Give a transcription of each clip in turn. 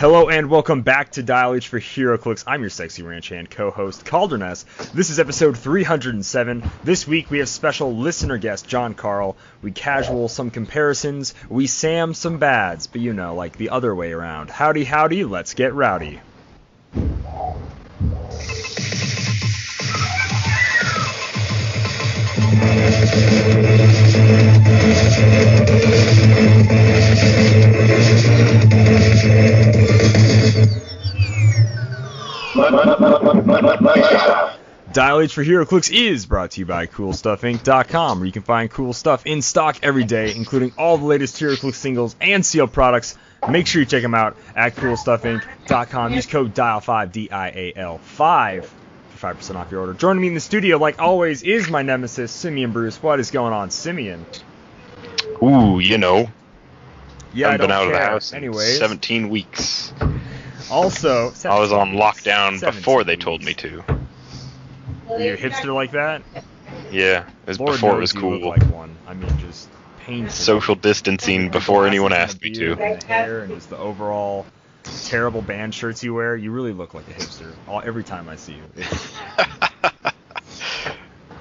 Hello and welcome back to Dial H for Heroclix. I'm your sexy ranch hand co-host, Kalder. This is episode 307. This week we have special listener guest, John Karl. We casual some comparisons, we Sam some bads, but you know, like the other way around. Howdy, howdy, let's get rowdy. Dial H for Heroclix is brought to you by CoolStuffInc.com, where you can find cool stuff in stock every day, including all the latest Heroclix singles and sealed products. Make sure you check them out at CoolStuffInc.com. Use code DIAL5, DIAL5, for 5% off your order. Joining me in the studio, like always, is my nemesis, Simeon Bruce. What is going on, Simeon? Ooh, you know. Yeah, I've been out care. of the house in Anyways. 17 weeks. Also, I was on lockdown 17 before they told me to. Are you a hipster like that? Yeah, it was Lord before it knows was you cool. look like one. I mean, just painful. Social distancing before anyone asked me to. And the hair and just the overall terrible band shirts you wear. You really look like a hipster every time I see you.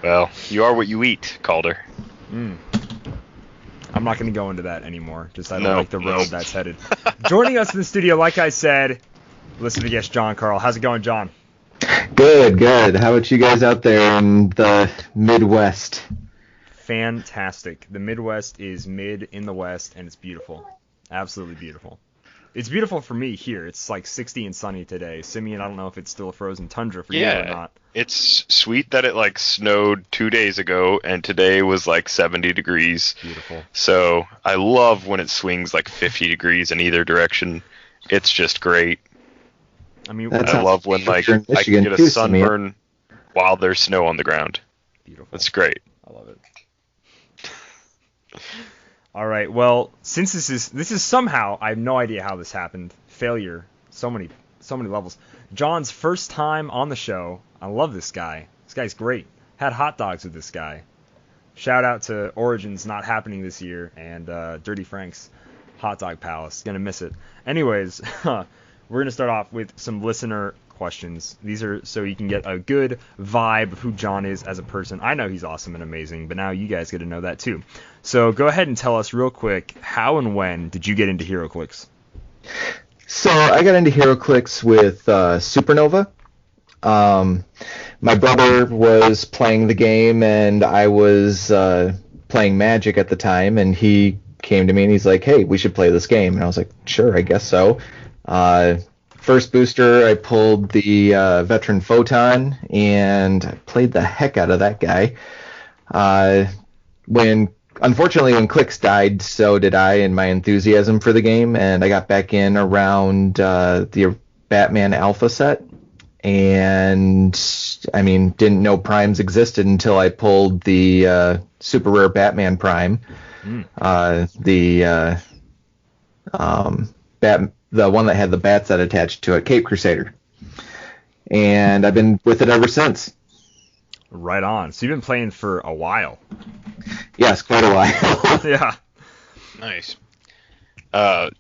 Well, you are what you eat, Calder. I'm not going to go into that anymore. Just I don't No, like the road no. that's headed. Joining us in the studio, like I said, listen to guest John Karl. How's it going, John? Good. How about you guys out there in the Midwest? Fantastic. The Midwest is mid in the West, and it's beautiful. Absolutely beautiful. It's beautiful for me here. It's like 60 and sunny today. Simeon, I don't know if it's still a frozen tundra for you or not. It's sweet that it snowed 2 days ago, and today was 70 degrees. Beautiful. So I love when it swings 50 degrees in either direction. It's just great. I mean, That's I love when I can get a sunburn while there's snow on the ground. Beautiful. That's great. I love it. All right. Well, since this is somehow, I have no idea how this happened. Failure. So many levels. John's first time on the show. I love this guy. This guy's great. Had hot dogs with this guy. Shout out to Origins not happening this year and Dirty Frank's Hot Dog Palace. Gonna miss it. Anyways, we're gonna start off with some listener questions. These are so you can get a good vibe of who John is as a person. I know he's awesome and amazing, but now you guys get to know that too. So go ahead and tell us real quick, how and when did you get into Heroclix? So I got into Heroclix with Supernova. My brother was playing the game, and I was playing Magic at the time, and he came to me and he's like, hey, we should play this game. And I was like, sure, I guess so. First booster, I pulled the Veteran Photon, and I played the heck out of that guy. Unfortunately, when Clix died, so did I, and my enthusiasm for the game, and I got back in around the Batman Alpha set, and, I mean, didn't know Primes existed until I pulled the super rare Batman Prime, the one that had the bat set attached to it, Cape Crusader, and I've been with it ever since. Right on. So you've been playing for a while. Yes, quite a while. Yeah. Nice. So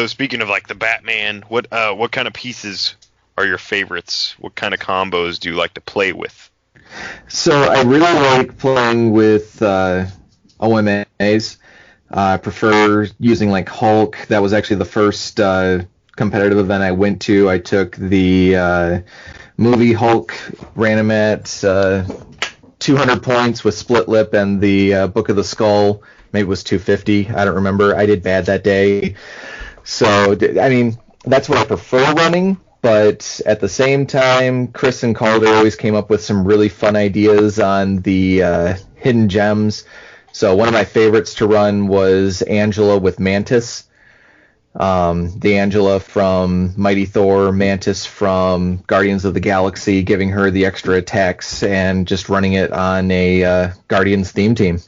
speaking of the Batman, what kind of pieces are your favorites? What kind of combos do you like to play with? So I really like playing with OMAs. I prefer using Hulk. That was actually the first competitive event I went to. I took the movie Hulk, ran him at 200 points with Split Lip and the Book of the Skull. Maybe it was 250. I don't remember. I did bad that day. So, I mean, that's what I prefer running. But at the same time, Chris and Calder always came up with some really fun ideas on the hidden gems. So one of my favorites to run was Angela with Mantis. The Angela from Mighty Thor, Mantis from Guardians of the Galaxy, giving her the extra attacks and just running it on a Guardians theme team.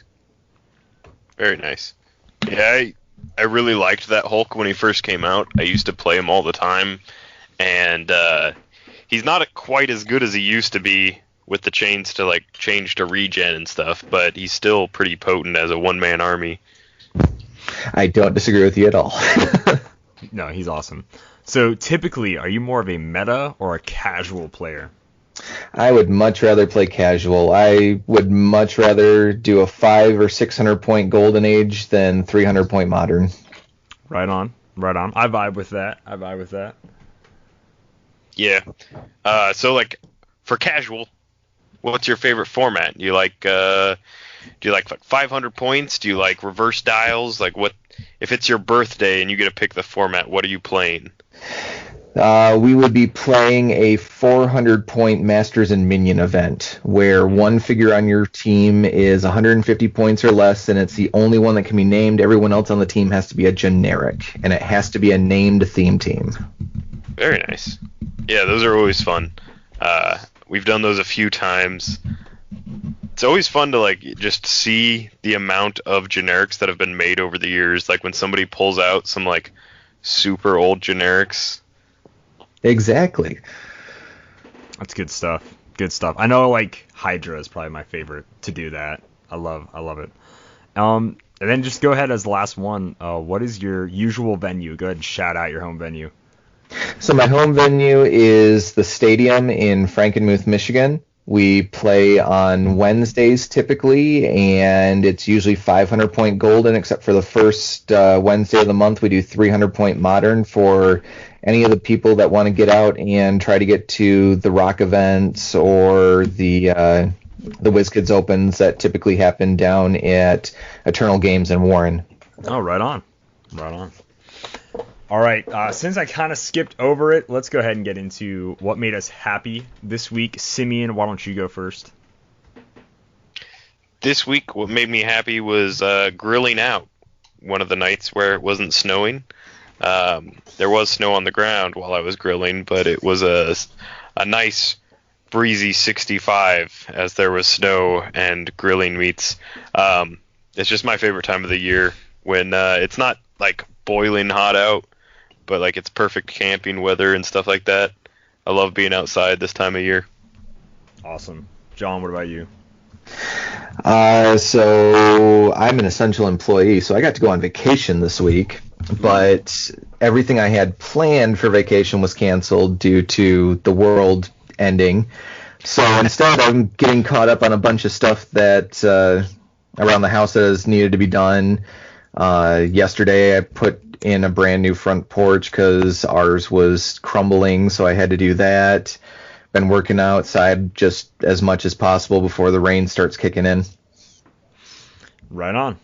Very nice. Yeah, I really liked that Hulk when he first came out. I used to play him all the time, and he's not quite as good as he used to be with the chains to change to regen and stuff, but he's still pretty potent as a one-man army. I don't disagree with you at all. No, he's awesome. So typically, are you more of a meta or a casual player? I would much rather play casual. I would much rather do a 500 or 600 point golden age than 300 point modern. Right on. I vibe with that. Yeah. So like for casual, what's your favorite format? Do you like 500 points? Do you like reverse dials? Like what if it's your birthday and you get to pick the format, what are you playing? We would be playing a 400 point Masters and Minion event where one figure on your team is 150 points or less, and it's the only one that can be named. Everyone else on the team has to be a generic, and it has to be a named theme team. Very nice. Yeah, those are always fun. We've done those a few times. It's always fun to like just see the amount of generics that have been made over the years. Like when somebody pulls out some like super old generics. Exactly. That's good stuff. I know like Hydra is probably my favorite to do that. I love it. And then just go ahead as the last one. What is your usual venue? Go ahead and shout out your home venue. So my home venue is the stadium in Frankenmuth, Michigan. We play on Wednesdays typically, and it's usually 500 point golden, except for the first Wednesday of the month we do 300 point modern for any of the people that want to get out and try to get to the rock events or the WizKids Opens that typically happen down at Eternal Games in Warren. Oh, right on. All right, since I kind of skipped over it, let's go ahead and get into what made us happy this week. Simeon, why don't you go first? This week, what made me happy was grilling out one of the nights where it wasn't snowing. There was snow on the ground while I was grilling, but it was a nice breezy 65 as there was snow and grilling meats. It's just my favorite time of the year when it's not like boiling hot out, but like it's perfect camping weather and stuff like that. I love being outside this time of year. Awesome. John, what about you? So I'm an essential employee, so I got to go on vacation this week, but everything I had planned for vacation was canceled due to the world ending. So instead, I'm getting caught up on a bunch of stuff that around the house that has needed to be done. Yesterday, I put in a brand new front porch because ours was crumbling, so I had to do that. Been working outside just as much as possible before the rain starts kicking in. Right on.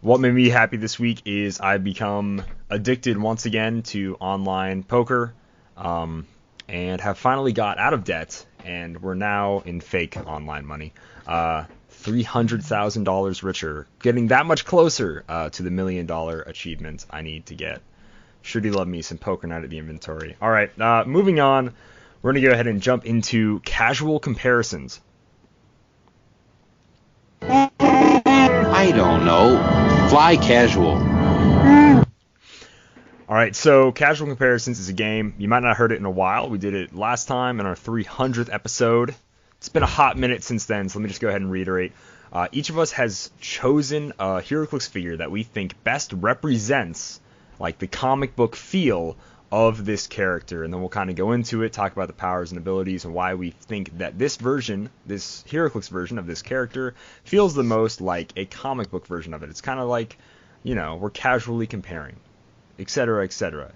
What made me happy this week is I've become addicted once again to online poker, and have finally got out of debt, and we're now in fake online money. $300,000 richer, getting that much closer to the $1 million achievement I need to get. Sure do love me some poker night at the inventory. All right, moving on. We're going to go ahead and jump into casual comparisons. I don't know. Fly casual. All right, so Casual Comparisons is a game. You might not have heard it in a while. We did it last time in our 300th episode. It's been a hot minute since then, so let me just go ahead and reiterate. Each of us has chosen a Heroclix figure that we think best represents like the comic book feel of this character, and then we'll kind of go into it, talk about the powers and abilities, and why we think that this Heroclix version of this character, feels the most like a comic book version of it. It's kind of like, we're casually comparing, etc.,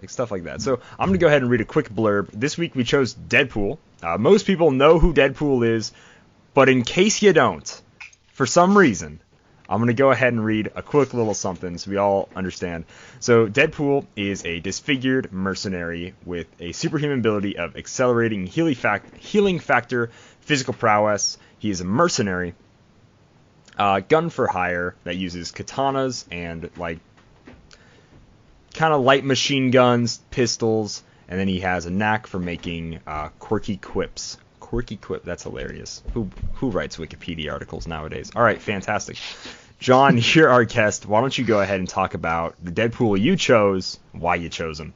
stuff like that. So I'm going to go ahead and read a quick blurb. This week we chose Deadpool. Most people know who Deadpool is, but in case you don't, for some reason, I'm going to go ahead and read a quick little something so we all understand. So Deadpool is a disfigured mercenary with a superhuman ability of accelerating healing factor, physical prowess. He is a mercenary, gun for hire that uses katanas and like kind of light machine guns, pistols, and then he has a knack for making quirky quips. Quirky quip, that's hilarious. Who writes Wikipedia articles nowadays? All right, fantastic. John, you're our guest. Why don't you go ahead and talk about the Deadpool you chose, why you chose him?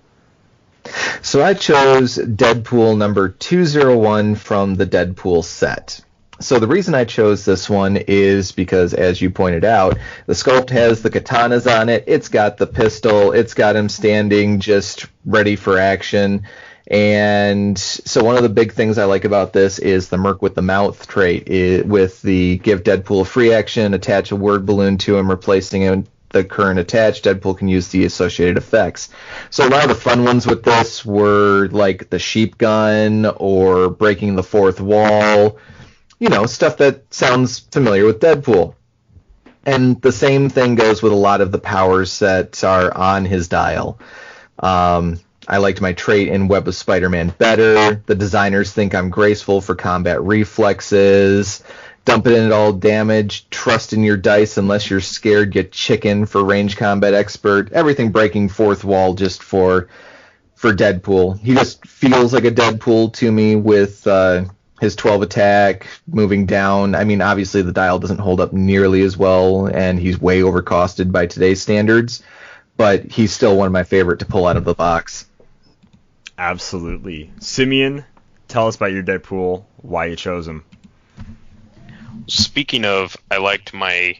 So I chose Deadpool number 201 from the Deadpool set. So the reason I chose this one is because, as you pointed out, the sculpt has the katanas on it. It's got the pistol. It's got him standing just ready for action. And so one of the big things I like about this is the Merc with the Mouth trait with the give Deadpool a free action, attach a word balloon to him, replacing him the current attached. Deadpool can use the associated effects. So a lot of the fun ones with this were like the sheep gun or breaking the fourth wall, stuff that sounds familiar with Deadpool. And the same thing goes with a lot of the powers that are on his dial. I liked my trait in Web of Spider-Man better. The designers think I'm graceful for combat reflexes. Dump it in at all damage. Trust in your dice unless you're scared. Get chicken for range combat expert. Everything breaking fourth wall just for Deadpool. He just feels like a Deadpool to me with his 12 attack, moving down. I mean, obviously the dial doesn't hold up nearly as well, and he's way overcosted by today's standards, but he's still one of my favorite to pull out of the box. Absolutely. Simeon, tell us about your Deadpool, why you chose him. Speaking of, I liked my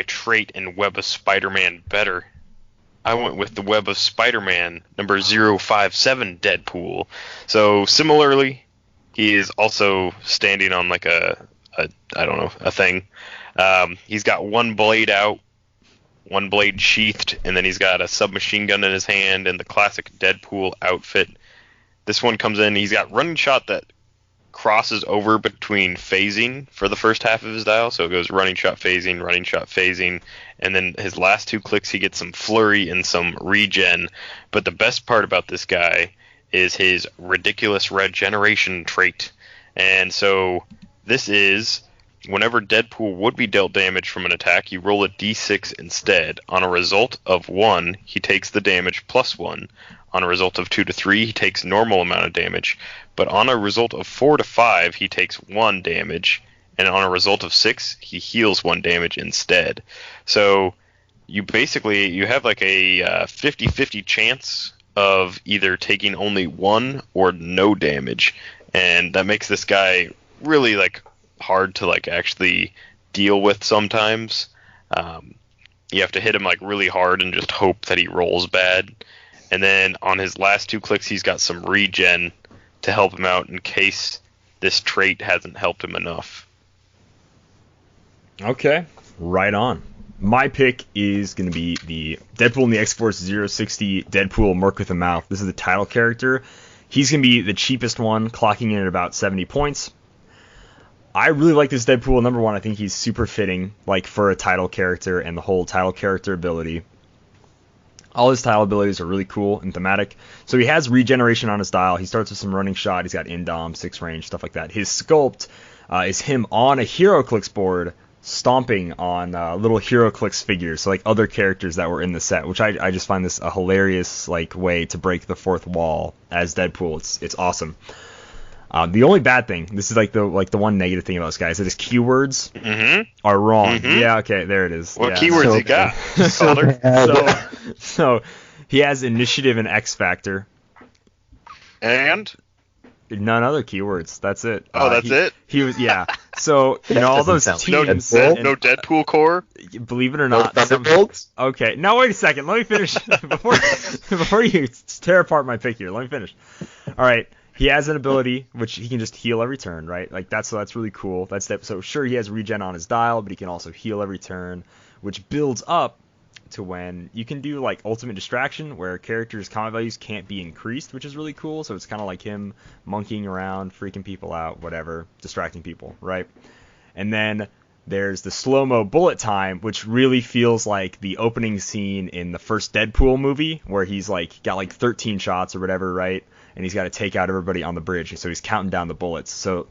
trait in Web of Spider-Man better. I went with the Web of Spider-Man number 057 Deadpool. So similarly, he is also standing on like a thing. He's got one blade out, one blade sheathed, and then he's got a submachine gun in his hand and the classic Deadpool outfit. This one comes in, he's got running shot that crosses over between phasing for the first half of his dial, so it goes running shot, phasing, and then his last two clicks he gets some flurry and some regen. But the best part about this guy is his ridiculous regeneration trait. And so this is, whenever Deadpool would be dealt damage from an attack, you roll a d6 instead. On a result of 1, he takes the damage plus 1. On a result of 2 to 3, he takes normal amount of damage. But on a result of 4 to 5, he takes 1 damage. And on a result of 6, he heals 1 damage instead. So you have like a 50-50 chance of either taking only 1 or no damage. And that makes this guy really like hard to like actually deal with sometimes. You have to hit him like really hard and just hope that he rolls bad. And then on his last 2 clicks, he's got some regen to help him out in case this trait hasn't helped him enough. Okay, right on. My pick is going to be the Deadpool in the X-Force 060 Deadpool Merc with a Mouth. This is the title character. He's going to be the cheapest one, clocking in at about 70 points. I really like this Deadpool. Number one, I think he's super fitting, like for a title character and the whole title character ability. All his title abilities are really cool and thematic. So he has regeneration on his dial. He starts with some running shot. He's got indom, 6 range, stuff like that. His sculpt is him on a Heroclix board, stomping on little Heroclix figures, so like other characters that were in the set, which I just find this a hilarious like way to break the fourth wall as Deadpool. It's awesome. The only bad thing, this is like the one negative thing about this guy, is that his keywords are wrong. Mm-hmm. Yeah, okay, there it is. What keywords he got? Kalder. So he has initiative and X factor. And none other keywords. That's it. That's it? He was, yeah. So, all those teams. No Deadpool core? Believe it or not. Okay. Now, wait a second. Let me finish. Before you tear apart my pick here, let me finish. All right. He has an ability which he can just heal every turn, right? Like that's really cool. So sure, he has regen on his dial, but he can also heal every turn, which builds up to when you can do like ultimate distraction, where characters' combat values can't be increased, which is really cool. So it's kind of like him monkeying around, freaking people out, whatever, distracting people, right? And then there's the slow-mo bullet time, which really feels like the opening scene in the first Deadpool movie, where he's like got like 13 shots or whatever, right? And he's got to take out everybody on the bridge. So he's counting down the bullets. So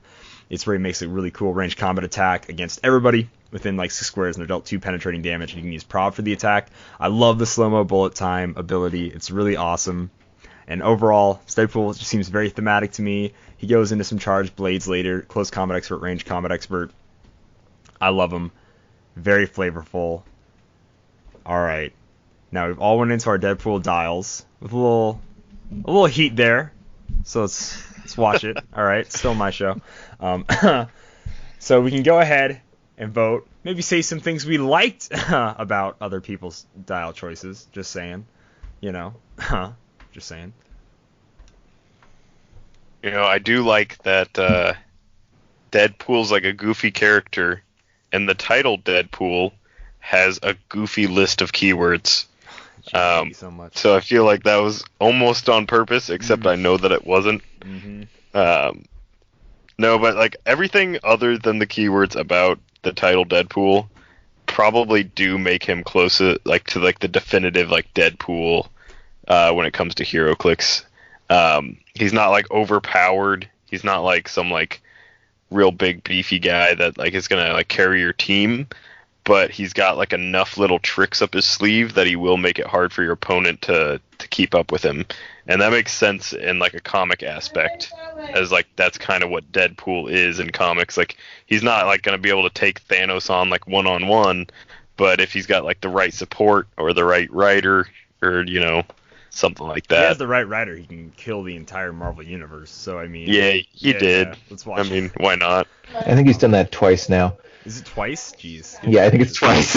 it's where he makes a really cool range combat attack against everybody within like 6 squares, and they're dealt 2 penetrating damage. And you can use prod for the attack. I love the slow-mo bullet time ability. It's really awesome. And overall, Deadpool just seems very thematic to me. He goes into some charged blades later. Close combat expert, range combat expert. I love him. Very flavorful. All right. Now we've all went into our Deadpool dials with a little heat there. So let's watch it. All right. Still my show. So we can go ahead and vote. Maybe say some things we liked about other people's dial choices. Just saying. Just saying. I do like that Deadpool's like a goofy character, and the title Deadpool has a goofy list of keywords. Thank you so much. So I feel like that was almost on purpose, except I know that it wasn't. Mm-hmm. No, but like everything other than the keywords about the title Deadpool probably do make him closer like to like the definitive like Deadpool when it comes to Heroclix. He's not like overpowered. He's not like some like real big beefy guy that like is gonna like carry your team, but he's got like enough little tricks up his sleeve that he will make it hard for your opponent to keep up with him. And that makes sense in like a comic aspect, as like that's kind of what Deadpool is in comics. Like he's not like gonna be able to take Thanos on like one-on-one, but if he's got like the right support or the right writer or something like that. If he has the right writer, he can kill the entire Marvel universe. So I mean, yeah, he did. Yeah, let's watch. I mean, why not? I think he's done that twice now. Is it twice? Jeez. Yeah, I think it's twice.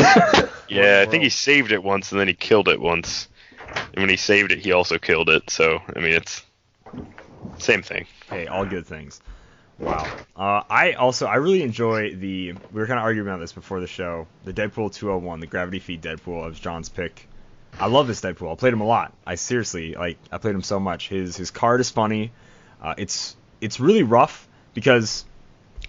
Yeah, I think he saved it once and then he killed it once. And when he saved it, he also killed it. So I mean, it's same thing. Hey, all good things. Wow. I really enjoy we were kind of arguing about this before the show. The Deadpool 201, the Gravity Feed Deadpool, was John's pick. I love this Deadpool. I played him a lot. I played him so much. His card is funny. It's really rough because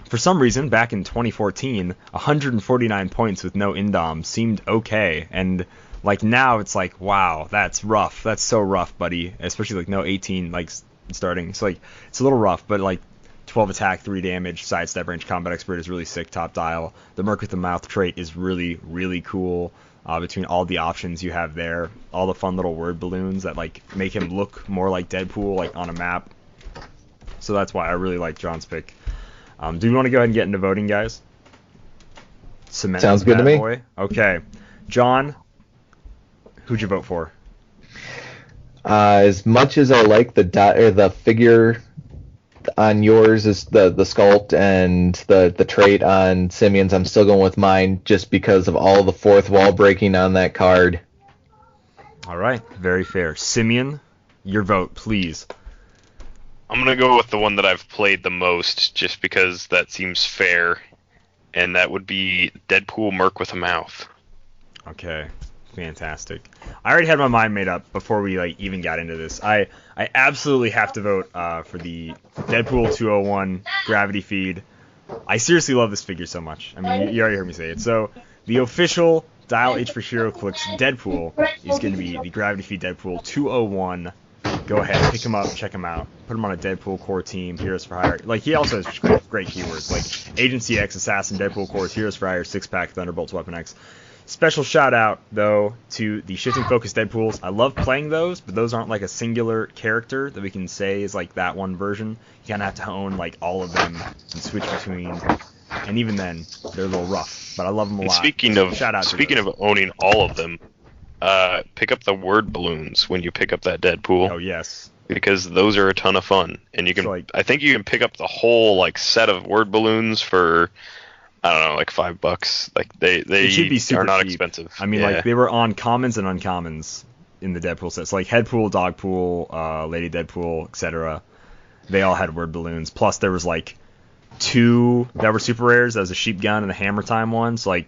for some reason back in 2014, 149 points with no indom seemed okay, and like now it's like, wow, that's rough. That's so rough, buddy. Especially like no 18 like starting. So like it's a little rough, but like 12 attack, 3 damage, sidestep range, combat expert is really sick. Top dial. The Merc with the Mouth trait is really really cool. Between all the options you have there, all the fun little word balloons that like make him look more like Deadpool like on a map. So that's why I really like John's pick. Do you want to go ahead and get into voting, guys? Sounds good to me. Boy? Okay, John, who'd you vote for? As much as I like the figure on yours is the sculpt and the trait on Simeon's, I'm still going with mine just because of all the fourth wall breaking on that card. All right, very fair. Simeon, your vote, please. I'm going to go with the one that I've played the most just because that seems fair, and that would be Deadpool Merc with a Mouth. Okay, fantastic. I already had my mind made up before we like even got into this. I absolutely have to vote for the Deadpool 201 Gravity Feed. I seriously love this figure so much. I mean, you already heard me say it. So the official Dial H for Heroclix Deadpool is going to be the Gravity Feed Deadpool 201. Go ahead, pick him up, check him out. Put him on a Deadpool core team, Heroes for Hire. Like, he also has great keywords, like Agency X, Assassin, Deadpool cores, Heroes for Hire, 6-pack, Thunderbolts, Weapon X. Special shout out, though, to the Shifting Focus Deadpools. I love playing those, but those aren't like a singular character that we can say is like that one version. You kind of have to own like all of them and switch between. And even then, they're a little rough, but I love them a lot. Speaking of owning all of them, pick up the word balloons when you pick up that Deadpool. Oh yes, because those are a ton of fun, and you can. So, I think you can pick up the whole like set of word balloons for, I don't know, like $5. Like they should be super are not cheap. expensive. I mean, like they were on commons and uncommons in the Deadpool sets, like Headpool, Dogpool, Lady Deadpool, etc. They all had word balloons. Plus there was like 2 that were super rares. That was a Sheep Gun and a Hammer Time one. So like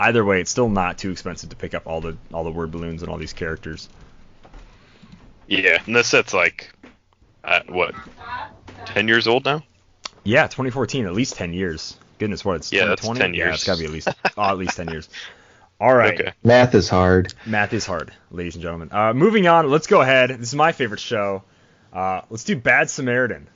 either way, it's still not too expensive to pick up all the word balloons and all these characters. Yeah, and this set's like, what, 10 years old now? Yeah, 2014, at least 10 years. Goodness, what, it's 2020? That's 10 years. Yeah, it's got to be at least 10 years. All right. Okay. Math is hard. Math is hard, ladies and gentlemen. Moving on, let's go ahead. This is my favorite show. Let's do Bad Samaritan.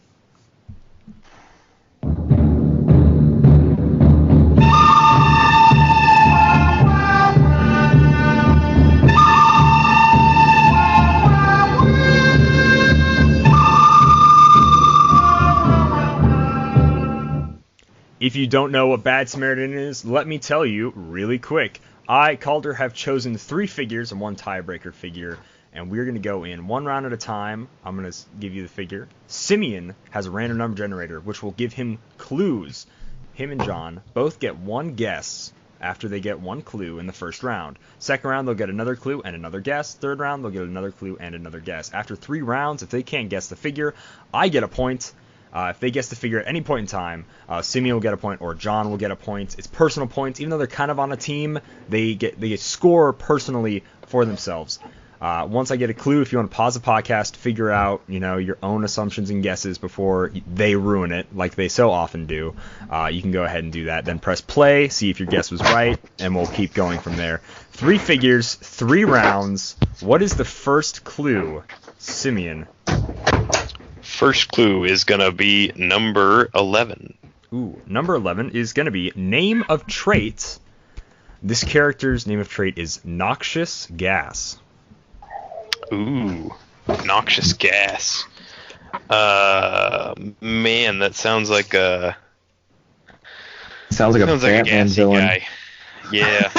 If you don't know what Bad Samaritan is, let me tell you really quick. I, Kalder, have chosen 3 figures and 1 tiebreaker figure, and we're going to go in 1 round at a time. I'm going to give you the figure. Simeon has a random number generator, which will give him clues. him and John both get one guess after they get one clue in the first round. Second round, they'll get another clue and another guess. Third round, they'll get another clue and another guess. After 3 rounds, if they can't guess the figure, I get a point. If they guess the figure at any point in time, Simeon will get a point or John will get a point. It's personal points. Even though they're kind of on a team, they score personally for themselves. Once I get a clue, if you want to pause the podcast, figure out, your own assumptions and guesses before they ruin it, like they so often do, you can go ahead and do that. Then press play, see if your guess was right, and we'll keep going from there. 3 figures, 3 rounds. What is the first clue, Simeon? First clue is going to be number 11. Ooh, number 11 is going to be name of trait. This character's name of trait is Noxious Gas. Ooh, noxious gas. Man, that sounds like a... Sounds like a Batman villain. Guy. Yeah.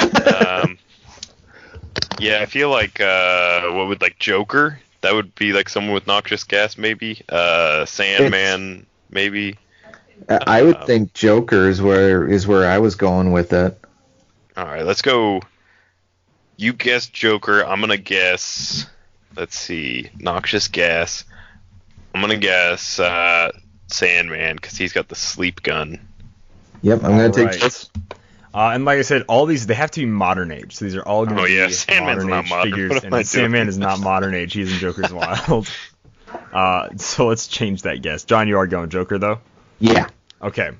Yeah, I feel like, what would, Joker? That would be, someone with noxious gas, maybe? Sandman, maybe? I would think Joker is where I was going with it. Alright, let's go. You guess Joker, I'm gonna guess... Let's see. Noxious gas. I'm going to guess Sandman because he's got the sleep gun. Yep, I'm going to take this. And like I said, all these, they have to be modern age. So these are all going to be Sandman's modern age not figures. And Sandman is not modern age. He's in Joker's Wild. So let's change that guess. John, you are going Joker, though? Yeah. Okay.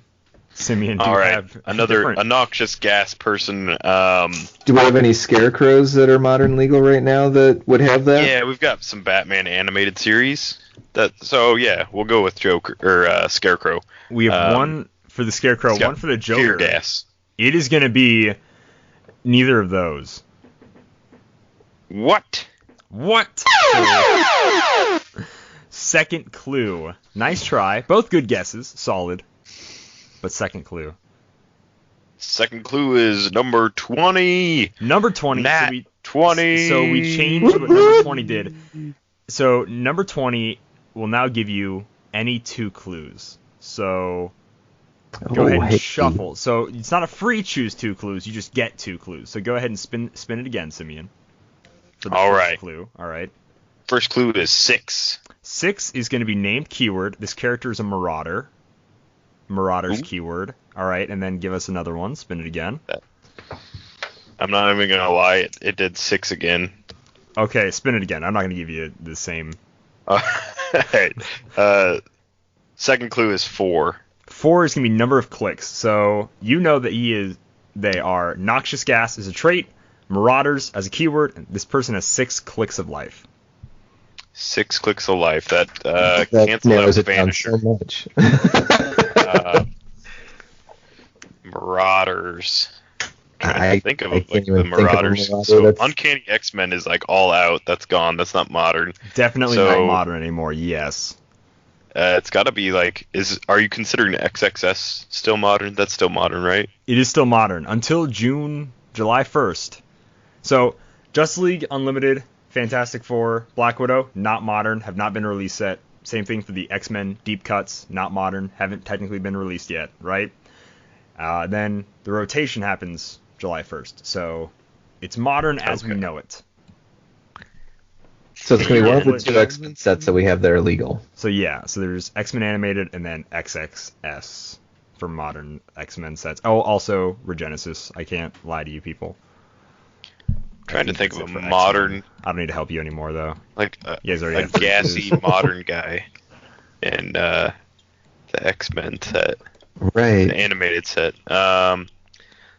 Simeon, do all you right. have a noxious gas person? Do we have any scarecrows that are modern legal right now that would have that? Yeah, we've got some Batman animated series. So yeah, we'll go with Joker or Scarecrow. We have one for the Scarecrow, one for the Joker. Fear gas. It is going to be neither of those. What? Second clue. Nice try. Both good guesses. Solid. But second clue. Second clue is number 20. Number 20. Nat 20. So we changed what number 20 did. So number 20 will now give you any 2 clues. So go ahead and shuffle. So it's not a free choose 2 clues. You just get 2 clues. So go ahead and spin it again, Simeon. For the first clue. All right. First clue is 6. 6 is going to be named keyword. This character is a marauder. Marauder's keyword. All right, and then give us another one. Spin it again. I'm not even going to lie. It did 6 again. Okay, spin it again. I'm not going to give you the same. All right. Second clue is 4. 4 is going to be number of clicks. So you know that they are noxious gas as a trait, marauders as a keyword, and this person has 6 clicks of life. 6 clicks of life. That cancels out Vanisher. So much. Marauders. I think of the Marauders. So Uncanny X-Men is all out. That's gone. That's not modern. Definitely not modern anymore. Yes. It's got to be are you considering XXS still modern? That's still modern, right? It is still modern until July 1st. So Justice League Unlimited, Fantastic Four, Black Widow, not modern, have not been released yet. Same thing for the X-Men Deep Cuts, not modern, haven't technically been released yet, right? Then the rotation happens July 1st. So it's modern as we know it. So it's going to be one of the 2 X-Men sets that we have that are legal. So yeah, so there's X-Men Animated and then XXS for modern X-Men sets. Oh, also Regenesis. I can't lie to you people. Trying to think of a modern... I don't need to help you anymore, though. A gassy modern guy in the X-Men set. Right. The animated set. I'm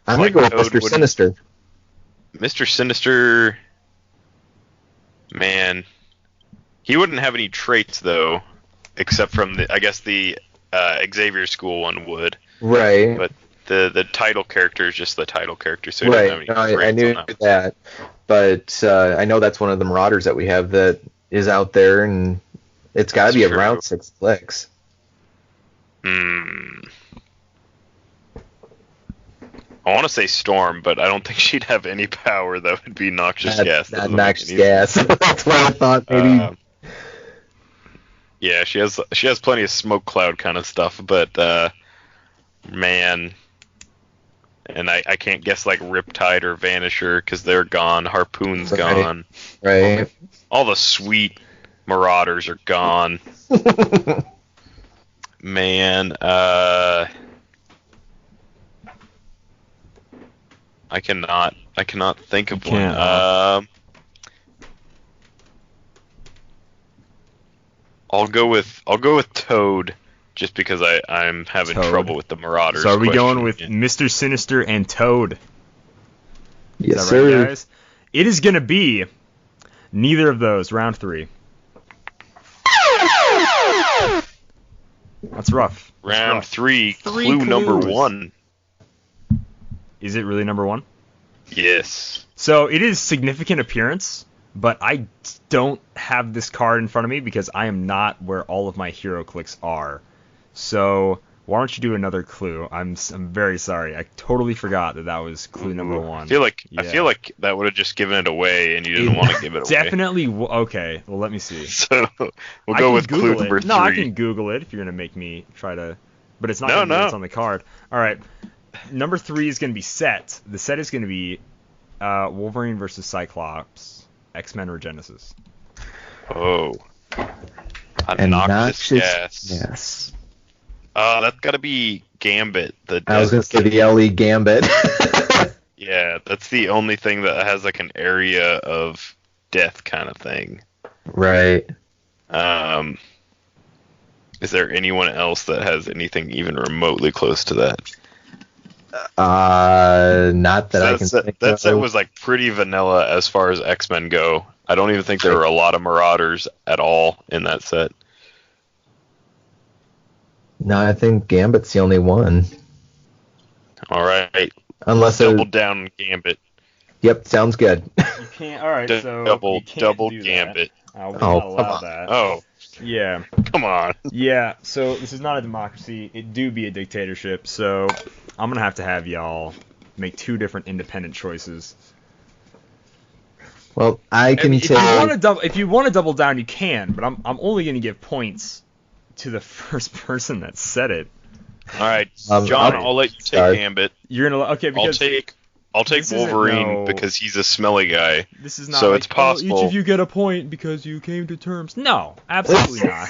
going to go with Mr. Sinister. Mr. Sinister... Man. He wouldn't have any traits, though, except from, the Xavier School one would. Right. But the title character is just the title character, so he right. doesn't have any traits. I knew that, but I know that's one of the Marauders that we have that is out there, and it's got to be around 6 clicks. I want to say Storm, but I don't think she'd have any power that would be noxious gas. Not noxious gas. That's what I thought. Maybe. Yeah, she has plenty of smoke cloud kind of stuff, but Man. And I can't guess like Riptide or Vanisher because they're gone. Harpoon's gone. Right. All the sweet Marauders are gone. Man, I cannot think of one. I'll go with Toad, just because I'm having trouble with the Marauders. So are we going with Mr. Sinister and Toad? Yes, Is that right, sir. guys? It is going to be neither of those. Round 3. That's rough. Round 3, Three clue number clues. 1. Is it really number 1? Yes. So it is significant appearance, but I don't have this card in front of me because I am not where all of my Heroclix are. So why don't you do another clue? I'm very sorry. I totally forgot that was clue number 1. I feel like that would have just given it away, and you didn't want to give it away. Definitely. Okay. Well, let me see. So we'll go with clue number 3. No, I can Google it if you're gonna make me try to. But it's not gonna be what's on the card. All right. Number 3 is gonna be set. The set is gonna be Wolverine versus Cyclops, X-Men or Genesis. Oh. And Noxious gas. Yes. That's got to be Gambit. I was going to say the LE Gambit. Yeah, that's the only thing that has like an area of death kind of thing. Right. Is there anyone else that has anything even remotely close to that? Not that I can think of. That set was like pretty vanilla as far as X-Men go. I don't even think there were a lot of Marauders at all in that set. No, I think Gambit's the only one. All right. Unless double down on Gambit. Yep, sounds good. You can't. All right. So double you can't do Gambit. That. We're not allowed that. Oh. Yeah. Come on. Yeah. So this is not a democracy. It do be a dictatorship. So I'm gonna have y'all make 2 different independent choices. Well, I can if you want to double down, you can. But I'm only gonna give points to the first person that said it. All right, John, I'll let you take Gambit. You're gonna because I'll take Wolverine because he's a smelly guy. This is not so like, it's possible. each of you get a point because you came to terms. No, absolutely not.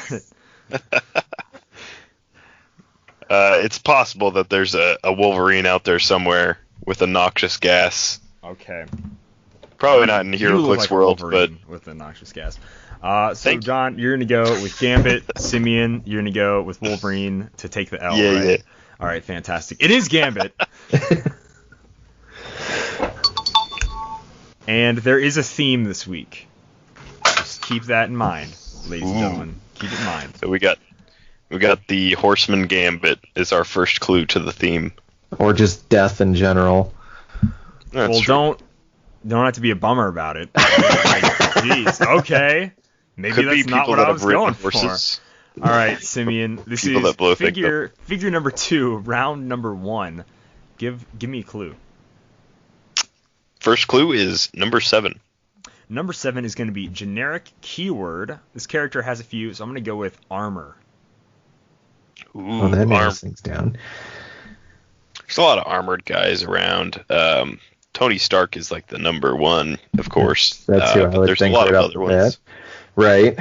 It's possible that there's a Wolverine out there somewhere with a noxious gas. Okay. Probably not in Heroclix world, but with the noxious gas. So John, you're gonna go with Gambit. Simeon, you're gonna go with Wolverine to take the L. Yeah, right? yeah. All right, fantastic. It is Gambit. And there is a theme this week. Just keep that in mind, ladies and gentlemen. Keep it in mind. So we got the Horseman Gambit is our first clue to the theme. Or just death in general. That's true. Don't have to be a bummer about it. Jeez. Okay. Maybe Could that's be not what that I was have ridden going horses. for. All right, Simeon. This People is that blow figure number 2, round number 1. Give me a clue. First clue is number 7. Number 7 is going to be generic keyword. This character has a few, so I'm going to go with armor. Ooh, that narrows things down. There's a lot of armored guys around. Tony Stark is like the number 1, of course. That's who I would there's think a lot right of off other the ones. bat. Right.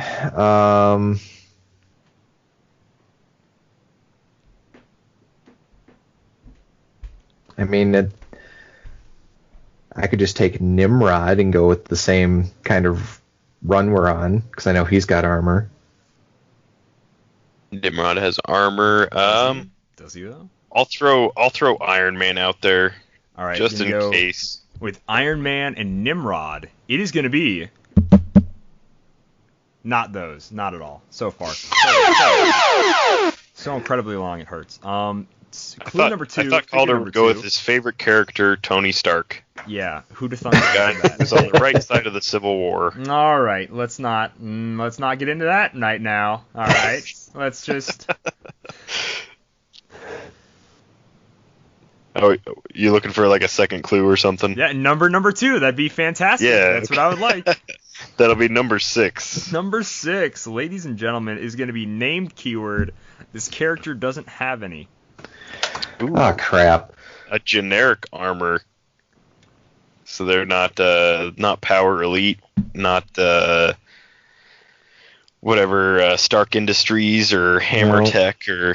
I mean, I could just take Nimrod and go with the same kind of run we're on, because I know he's got armor. Nimrod has armor. Does he though? I'll throw Iron Man out there. All right, just in case. With Iron Man and Nimrod, it is going to be not those, not at all. So far, so incredibly long it hurts. Clue number 2. I thought Kalder would go with his favorite character, Tony Stark. Yeah, who'd have thought that? The guy who's on the right side of the Civil War. All right, let's not get into that right now. All right, let's just. Oh, you looking for like a second clue or something? Yeah, number 2. That'd be fantastic. Yeah, that's what I would like. That'll be number 6. Number 6, ladies and gentlemen, is going to be named keyword. This character doesn't have any. Ooh, Oh, crap. a generic armor. So they're not Power Elite, not whatever Stark Industries or Hammer No. Tech, or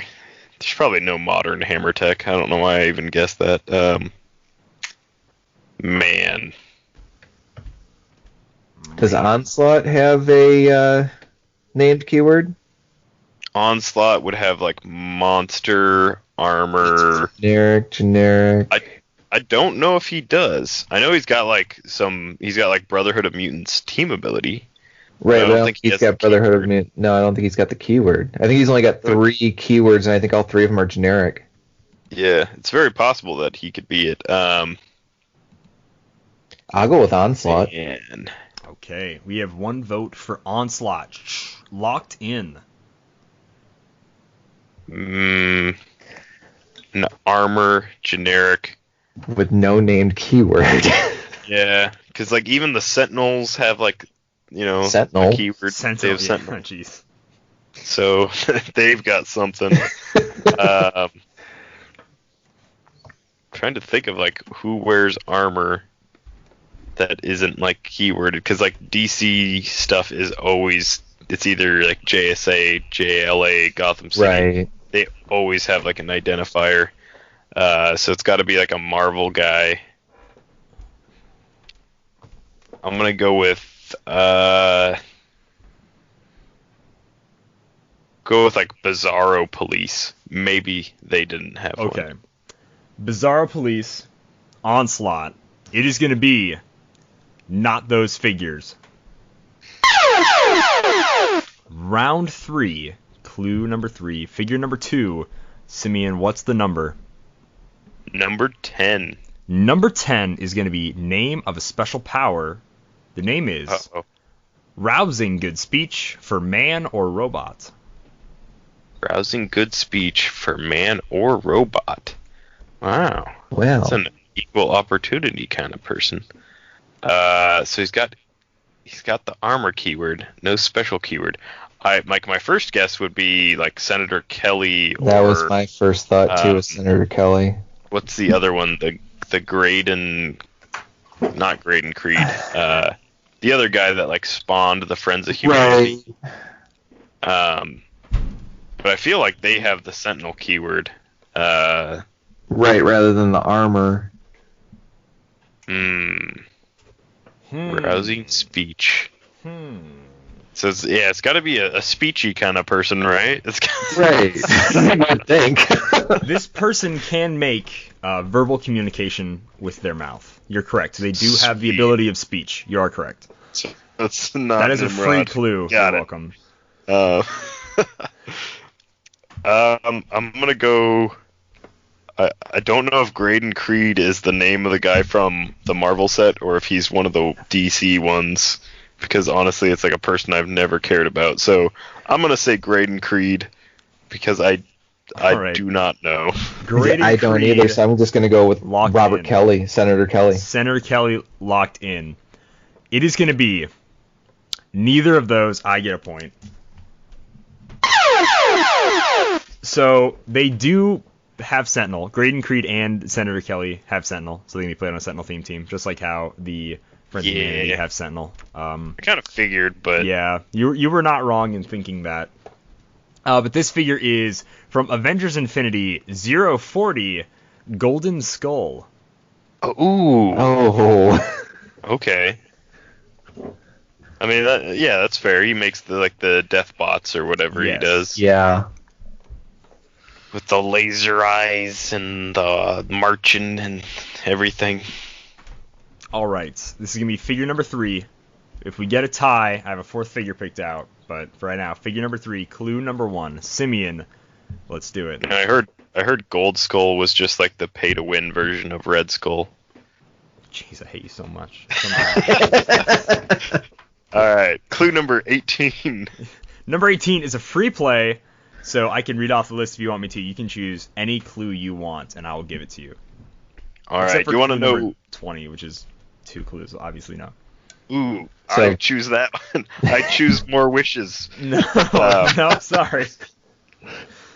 there's probably no modern Hammer Tech. I don't know why I even guessed that. Man. Does Onslaught have a named keyword? Onslaught would have like monster armor. Generic. I don't know if he does. I know he's got like Brotherhood of Mutants team ability. Right, I but I don't don't think think he he's has got the Brotherhood of keyword. Mutants. No, I don't think he's got the keyword. I think he's only got 3 keywords, and I think all 3 of them are generic. Yeah, it's very possible that he could be it. I'll go with Onslaught. Man. Okay, we have 1 vote for Onslaught. Locked in. An armor generic. With no named keyword. Yeah, because like even the Sentinels have like Sentinel. a keyword. Sentinel. They have Yeah, Sentinel. jeez. So they've got something. Trying to think of like who wears armor that isn't like keyworded, because like DC stuff is always, it's either like JSA, JLA, Gotham City. Right. They always have like an identifier. So it's got to be like a Marvel guy. I'm gonna go with like Bizarro Police. Maybe they didn't have one. Okay. Bizarro Police, Onslaught. It is going to be not those figures. Round 3, clue number 3, figure number 2. Simeon, what's the number? Number 10. Number 10 is going to be name of a special power. The name is Uh-oh. Rousing Good Speech for Man or Robot. Rousing good speech for man or robot. Wow. Well. That's an equal opportunity kind of person. So he's got the armor keyword, no special keyword. My first guess would be like Senator Kelly, or That was my first thought too, with Senator Kelly. what's the other one? The Graydon, not Graydon Creed. The other guy that like spawned the Friends of Humanity. But I feel like they have the Sentinel keyword. Right, rather than the armor. Rousing speech. So it's got to be a speechy kind of person, right? Right. I would think. This person can make verbal communication with their mouth. You're correct. They do have the Sweet. ability of speech. You are correct. That's not. That is a free Nimrod. clue. Got You're it. welcome. I'm gonna go. I don't know if Graydon Creed is the name of the guy from the Marvel set, or if he's one of the DC ones, because honestly, it's like a person I've never cared about. So I'm gonna say Graydon Creed, because I right. do not know. Graydon I don't Creed, either, so I'm just going to go with Locked Robert in. Kelly, Senator Kelly. Senator Kelly locked in. It is going to be neither of those. I get a point. So they do have Sentinel. Graydon Creed and Senator Kelly have Sentinel, so they can be played on a Sentinel theme team, just like how the Friends of Humanity have Sentinel. I kind of figured, but Yeah, you were not wrong in thinking that. But this figure is from Avengers Infinity 040 Golden Skull. ooh, Oh. okay. I mean, that's fair. He makes the death bots or whatever he Yes. does. Yeah. With the laser eyes and the marching and everything. All right, this is going to be figure number 3. If we get a tie, I have a 4th figure picked out. But for right now, figure number 3, clue number 1, Simeon. Let's do it. And I heard Gold Skull was just like the pay-to-win version of Red Skull. Jeez, I hate you so much. All right, clue number 18. Number 18 is a free play, so I can read off the list if you want me to. You can choose any clue you want, and I will give it to you. All Except right, for you want to clue number know? 20, which is 2 clues, obviously no. Ooh, So- I choose that one. I choose more wishes. No, no, sorry.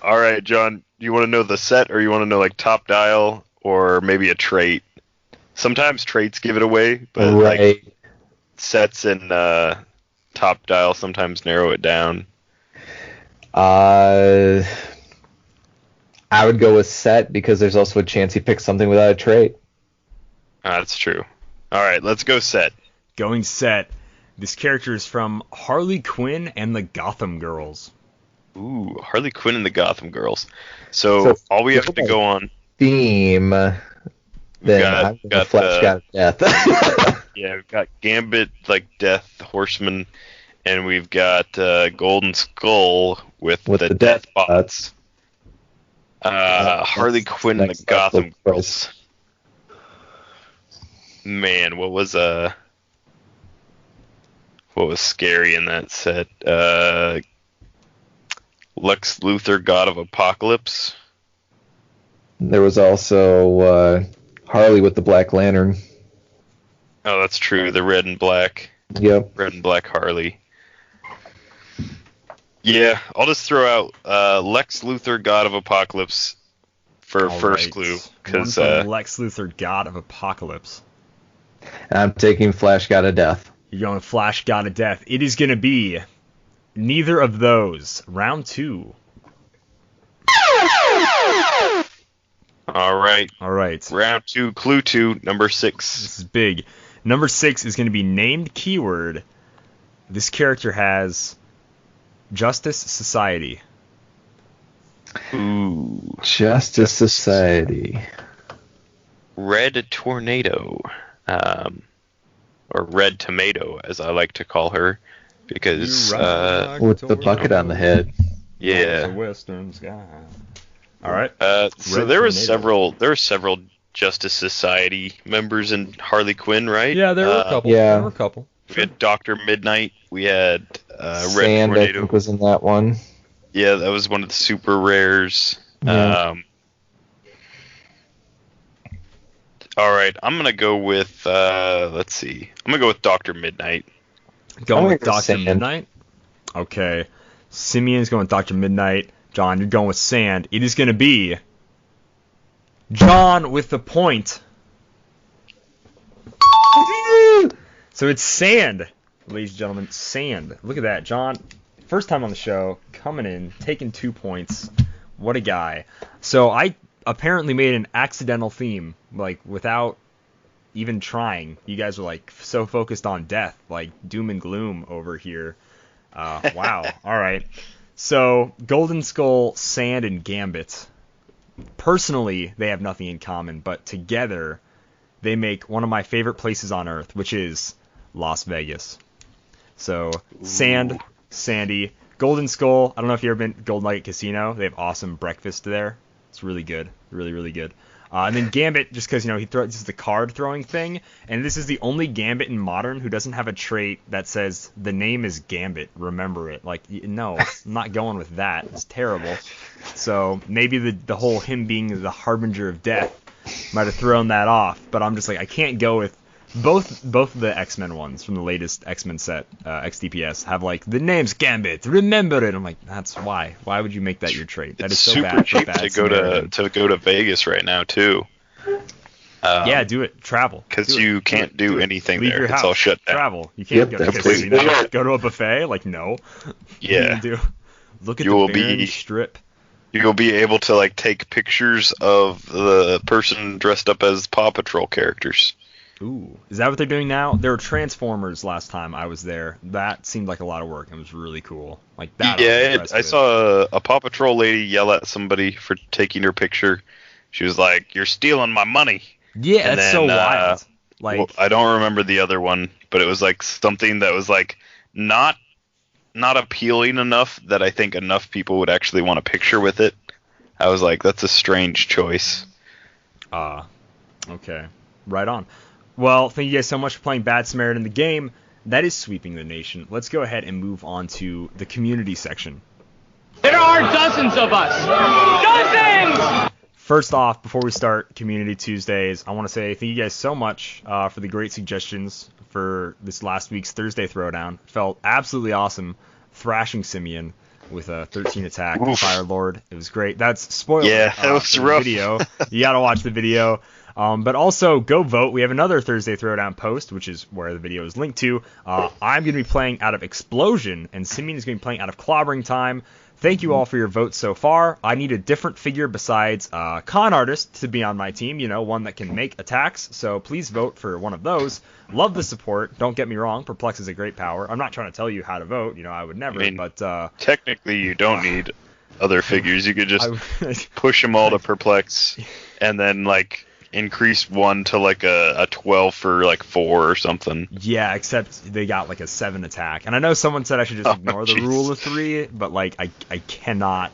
All right, John, you want to know the set, or you want to know like top dial, or maybe a trait? Sometimes traits give it away, but like sets and top dial sometimes narrow it down. I would go with set because there's also a chance he picks something without a trait. That's true. All right, let's go set. Going set. This character is from Harley Quinn and the Gotham Girls. Ooh, Harley Quinn and the Gotham Girls. So all we have to go on theme. Then I'm gonna Flash God of Death. Yeah, we've got Gambit, like Death Horseman, and we've got Golden Skull with the Death Bots. Harley Quinn and the Gotham Girls. Man, what was scary in that set? Lex Luthor, God of Apocalypse. There was also Harley with the Black Lantern. Oh, that's true. The red and black. Yep. Red and black Harley. Yeah, I'll just throw out Lex Luthor, God of Apocalypse for first clue. Because Lex Luthor, God of Apocalypse. I'm taking Flash God of Death. You're going Flash God of Death. It is going to be neither of those. Round 2. All right. Round 2, clue 2, number 6. This is big. Number 6 is going to be named keyword. This character has Justice Society. Ooh. Justice Society. Red Tornado. Or Red Tomato, as I like to call her. Because with the bucket on the head. Yeah. Western sky. All right. So there were several Justice Society members in Harley Quinn, right? Yeah, there were a couple. Yeah. There were a couple. We had Dr. Midnight. We had Sand, Red Tornado. I think, was in that one. Yeah, that was one of the super rares. Yeah. All right, I'm gonna go with let's see. I'm gonna go with Dr. Midnight. Going with Dr. Midnight? Okay. Simeon's going with Dr. Midnight. John, you're going with Sand. It is going to be John with the point. So it's Sand, ladies and gentlemen. Sand. Look at that. John, first time on the show, coming in, taking 2 points. What a guy. So I apparently made an accidental theme, like, without even trying. You guys were, like, so focused on death, like doom and gloom over here. Wow. All right. So, Golden Skull, Sand, and Gambit. Personally, they have nothing in common, but together, they make one of my favorite places on Earth, which is Las Vegas. So, Sand, Sandy, Golden Skull. I don't know if you've ever been to Golden Nugget Casino. They have awesome breakfast there. It's really good. Really, really good. And then Gambit, just because, he throws, this is the card throwing thing, and this is the only Gambit in Modern who doesn't have a trait that says the name is Gambit, remember it. Like, no, I'm not going with that. It's terrible. So maybe the whole him being the harbinger of death might have thrown that off, but I'm just like, I can't go with both of the X-Men ones from the latest X-Men set, XDPS, have like, the name's Gambit, remember it. I'm like, that's why. Why would you make that your trait? That is so super bad. cheap to go to Vegas right now too. Yeah, do it. Travel. Because you can't do anything Leave there. your house. It's all shut down. Travel. You can't go to a completely. casino. Go to a buffet? Like, no. Yeah. Look at the Baron Strip. You'll be able to like take pictures of the person dressed up as Paw Patrol characters. Ooh, is that what they're doing now? There were Transformers last time I was there. That seemed like a lot of work. It was really cool. Like that. Yeah, I saw a Paw Patrol lady yell at somebody for taking her picture. She was like, "You're stealing my money." Yeah, and that's so wild. Like, well, I don't remember the other one, but it was like something that was like not appealing enough that I think enough people would actually want a picture with it. I was like, that's a strange choice. Okay. Right on. Well, thank you guys so much for playing Bad Samaritan, the game that is sweeping the nation. Let's go ahead and move on to the community section. There are dozens of us. Dozens! First off, before we start Community Tuesdays, I want to say thank you guys so much for the great suggestions for this last week's Thursday Throwdown. Felt absolutely awesome thrashing Simeon. with a 13 attack Oof. Fire Lord. It was great. That's spoiler. Yeah, that was for the rough. video. You got to watch the video. But also, go vote. We have another Thursday Throwdown post, which is where the video is linked to. I'm going to be playing out of Explosion, and Simeon is going to be playing out of Clobbering Time. Thank you all for your votes so far. I need a different figure besides Con Artist to be on my team, one that can make attacks. So please vote for one of those. Love the support. Don't get me wrong. Perplex is a great power. I'm not trying to tell you how to vote. I would never. But technically, you don't need other figures. You could just push them all to Perplex, and then increase one to a 12 for 4 or something. Yeah, except they got a 7 attack. And I know someone said I should just ignore the rule of 3, but I cannot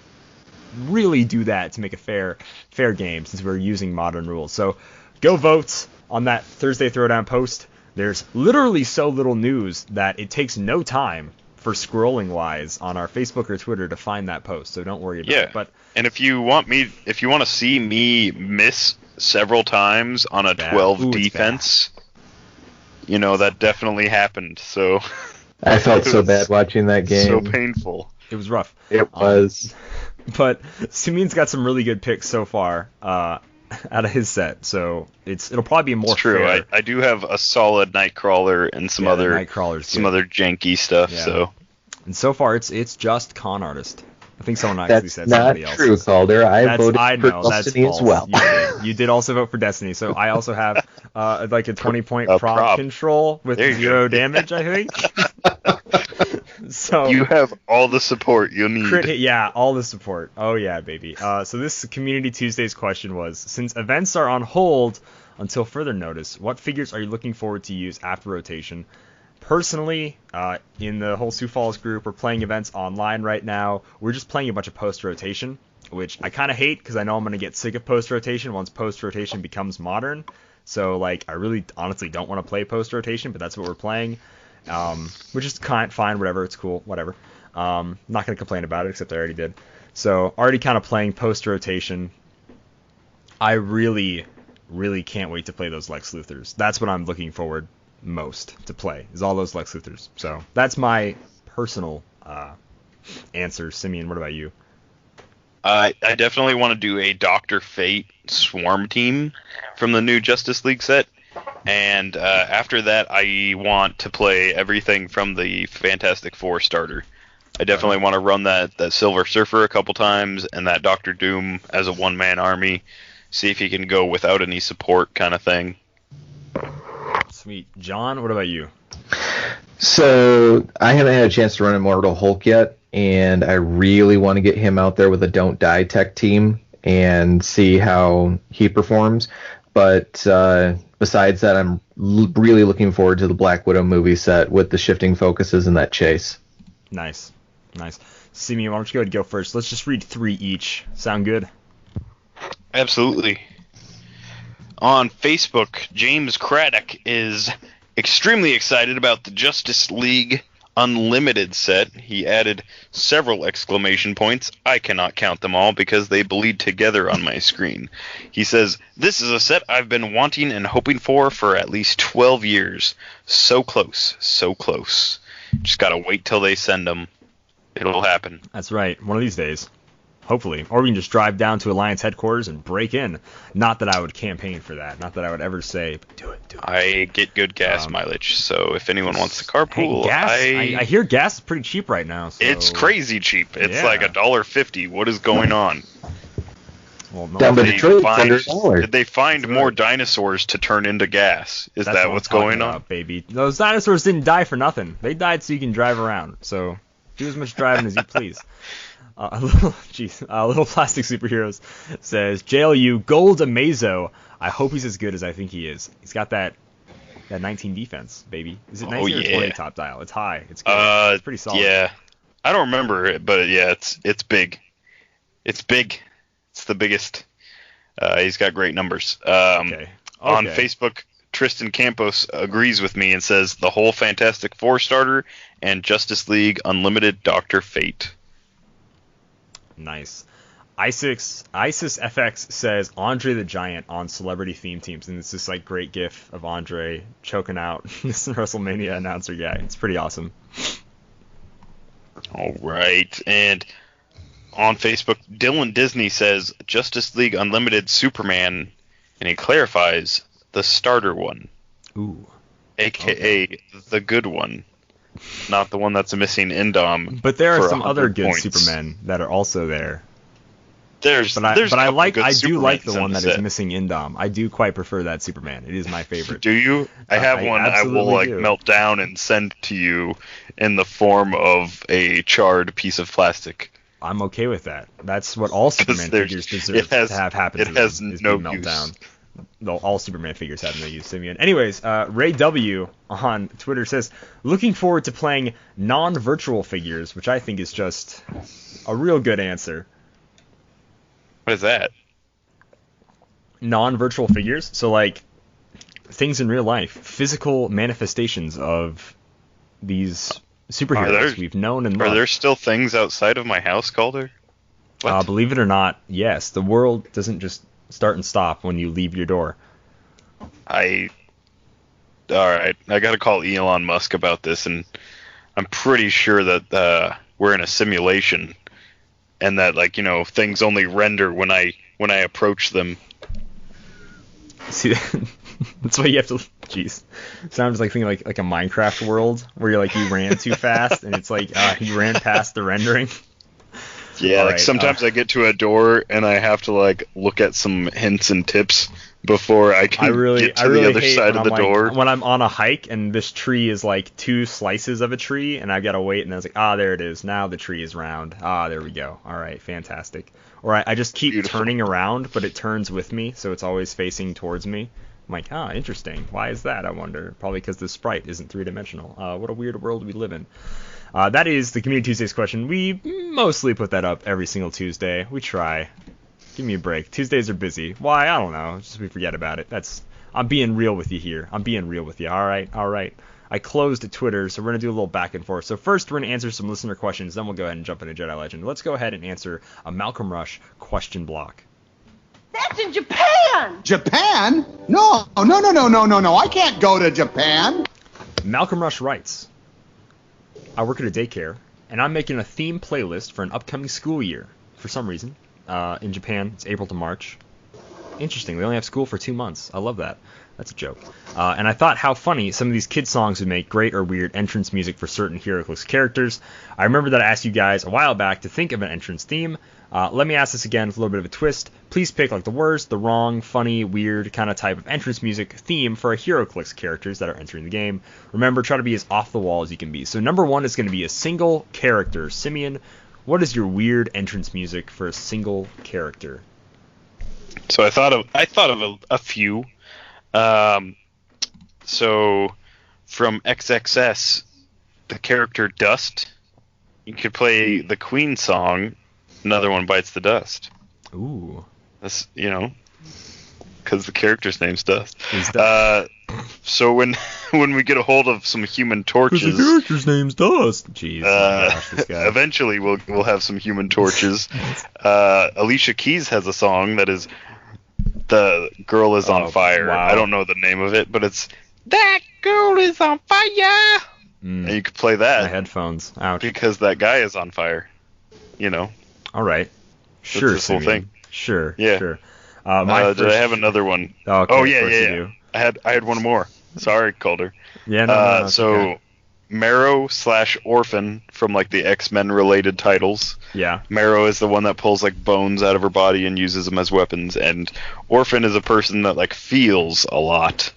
really do that to make a fair game since we're using modern rules. So go vote on that Thursday Throwdown post. There's literally so little news that it takes no time for scrolling wise on our Facebook or Twitter to find that post. So don't worry about it. But and if you want to see me miss several times on a 12 defense, that definitely happened. So I felt so bad watching that game. So painful. It was rough. It was. But Simeon's got some really good picks so far out of his set, so it'll probably be more it's true. fair. I do have a solid Nightcrawler and some other janky stuff. Yeah. So and so far it's just Con Artist. I think someone actually said somebody else. That's not true, Calder. I voted for that's Destiny false. as well. You did also vote for Destiny, so I also have a 20-point prop control with 0 damage, I think. So you have all the support you'll need. Crit hit, all the support. Oh yeah, baby. So this Community Tuesday's question was: since events are on hold until further notice, what figures are you looking forward to use after rotation? Personally, in the whole Sioux Falls group, we're playing events online right now. We're just playing a bunch of post-rotation, which I kind of hate because I know I'm going to get sick of post-rotation once post-rotation becomes modern. So, I really honestly don't want to play post-rotation, but that's what we're playing, which is fine, whatever. It's cool, whatever. Not going to complain about it, except I already did. So, already kind of playing post-rotation. I really, really can't wait to play those Lex Luthors. That's what I'm looking forward most to play, is all those Lex Luthors. So that's my personal answer. Simeon, what about you? I definitely want to do a Dr. Fate Swarm team from the new Justice League set, and after that I want to play everything from the Fantastic Four starter. I definitely want to run that Silver Surfer a couple times and that Doctor Doom as a one-man army, see if he can go without any support kind of thing. Sweet. John, what about you? So I haven't had a chance to run Immortal Hulk yet, and I really want to get him out there with a Don't Die Tech team and see how he performs. But besides that, I'm really looking forward to the Black Widow movie set with the shifting focuses and that chase. Nice. Simeon, why don't you go ahead and go first? Let's just read 3 each. Sound good? Absolutely. On Facebook, James Craddock is extremely excited about the Justice League Unlimited set. He added several exclamation points. I cannot count them all because they bleed together on my screen. He says, "This is a set I've been wanting and hoping for at least 12 years. So close, so close. Just gotta wait till they send them. It'll happen." That's right. One of these days. Hopefully. Or we can just drive down to Alliance headquarters and break in. Not that I would campaign for that. Not that I would ever say, but do it. I get good gas mileage, so if anyone wants to carpool, gas, I hear gas is pretty cheap right now. So. It's crazy cheap. It's like $1.50. What is going on? Well, no, Down by Detroit, $100. Did they find more dinosaurs to turn into gas? That's that what's going on? Baby? Those dinosaurs didn't die for nothing. They died so you can drive around. So do as much driving as you please. A little plastic superheroes says JLU Gold Amazo. I hope he's as good as I think he is. He's got that 19 defense, baby. Is it 19 or 20 top dial? It's high. It's good. It's pretty solid. Yeah, I don't remember it, but yeah, it's big. It's big. It's the biggest. He's got great numbers. Okay. On Facebook, Tristan Campos agrees with me and says the whole Fantastic Four starter and Justice League Unlimited Dr. Fate. Nice. ISIS FX says Andre the Giant on celebrity theme teams, and it's this great gif of Andre choking out this WrestleMania announcer guy. It's pretty awesome. All right, and on Facebook, Dylan Disney says Justice League Unlimited Superman, and he clarifies the starter one. Ooh. AKA the good one, not the one that's missing Indom. But there are for some other 100 good points. Supermen that are also there. There's I a do couple like good the Supermans one in that the is set. missing Indom. I do quite prefer that Superman. It is my favorite. Do you? I have I one I will absolutely do. melt down and send to you in the form of a charred piece of plastic. I'm okay with that. That's what all Superman figures deserve to have happen to them. has is no be melt use. down. All Superman figures have no use, Simeon. Anyways, Ray W on Twitter says, looking forward to playing non-virtual figures, which I think is just a real good answer. What is that? Non-virtual figures, so like things in real life, physical manifestations of these superheroes we've known and loved. Are there still things outside of my house, Calder? What? Believe it or not, yes. The world doesn't just start and stop when you leave your door. Alright, I gotta call Elon Musk about this, and I'm pretty sure that we're in a simulation, and that things only render when I approach them. See, that's why you have to. Jeez, sounds like thinking like a Minecraft world where you ran too fast and it's like you ran past the rendering. Yeah, All right, sometimes I get to a door and I have to look at some hints and tips before I can get to the other side of the door. When I'm on a hike and this tree is like 2 slices of a tree and I've got to wait and I was like, there it is. Now the tree is round. There we go. All right, fantastic. Or I just keep Beautiful. turning around, but it turns with me, so it's always facing towards me. I'm like, interesting. Why is that, I wonder? Probably because the sprite isn't 3-dimensional. What a weird world we live in. That is the Community Tuesdays question. We mostly put that up every single Tuesday. We try. Give me a break. Tuesdays are busy. Why? I don't know. Just we forget about it. I'm being real with you here. I'm being real with you. All right. I closed Twitter, so we're going to do a little back and forth. So first, we're going to answer some listener questions, then we'll go ahead and jump into Jedi Legend. Let's go ahead and answer a Malcolm Rush question block. That's in Japan! Japan? No. I can't go to Japan. Malcolm Rush writes, I work at a daycare, and I'm making a theme playlist for an upcoming school year. For some reason, in Japan, it's April to March. Interesting, they only have school for 2 months. I love that. That's a joke. And I thought how funny some of these kids' songs would make great or weird entrance music for certain Heroclix characters. I remember that I asked you guys a while back to think of an entrance theme. Let me ask this again with a little bit of a twist. Please pick the worst, the wrong, funny, weird kind of type of entrance music theme for a Heroclix characters that are entering the game. Remember, try to be as off the wall as you can be. So number 1 is going to be a single character. Simeon, what is your weird entrance music for a single character? So I thought of a few. So from XXS, the character Dust, you could play the Queen song, Another One Bites the Dust. Ooh. That's, because the character's name's Dust. Is Dust. So when we get a hold of some Human Torches, the character's name's Dust. Jeez, oh my gosh, this guy. Eventually we'll have some Human Torches. Alicia Keys has a song that is The Girl Is on Fire. Wow. I don't know the name of it, but it's That Girl Is on Fire. And you could play that. My headphones. Ouch. Because that guy is on fire. All right. Sure, this whole Simeon. thing. Sure. Yeah. Sure. Did I have another one? Okay, oh of yeah, course you yeah. do. I had one more. Sorry, Calder. Yeah, no, it's so okay. Marrow / Orphan from the X-Men related titles. Yeah. Marrow is the one that pulls bones out of her body and uses them as weapons, and Orphan is a person that feels a lot.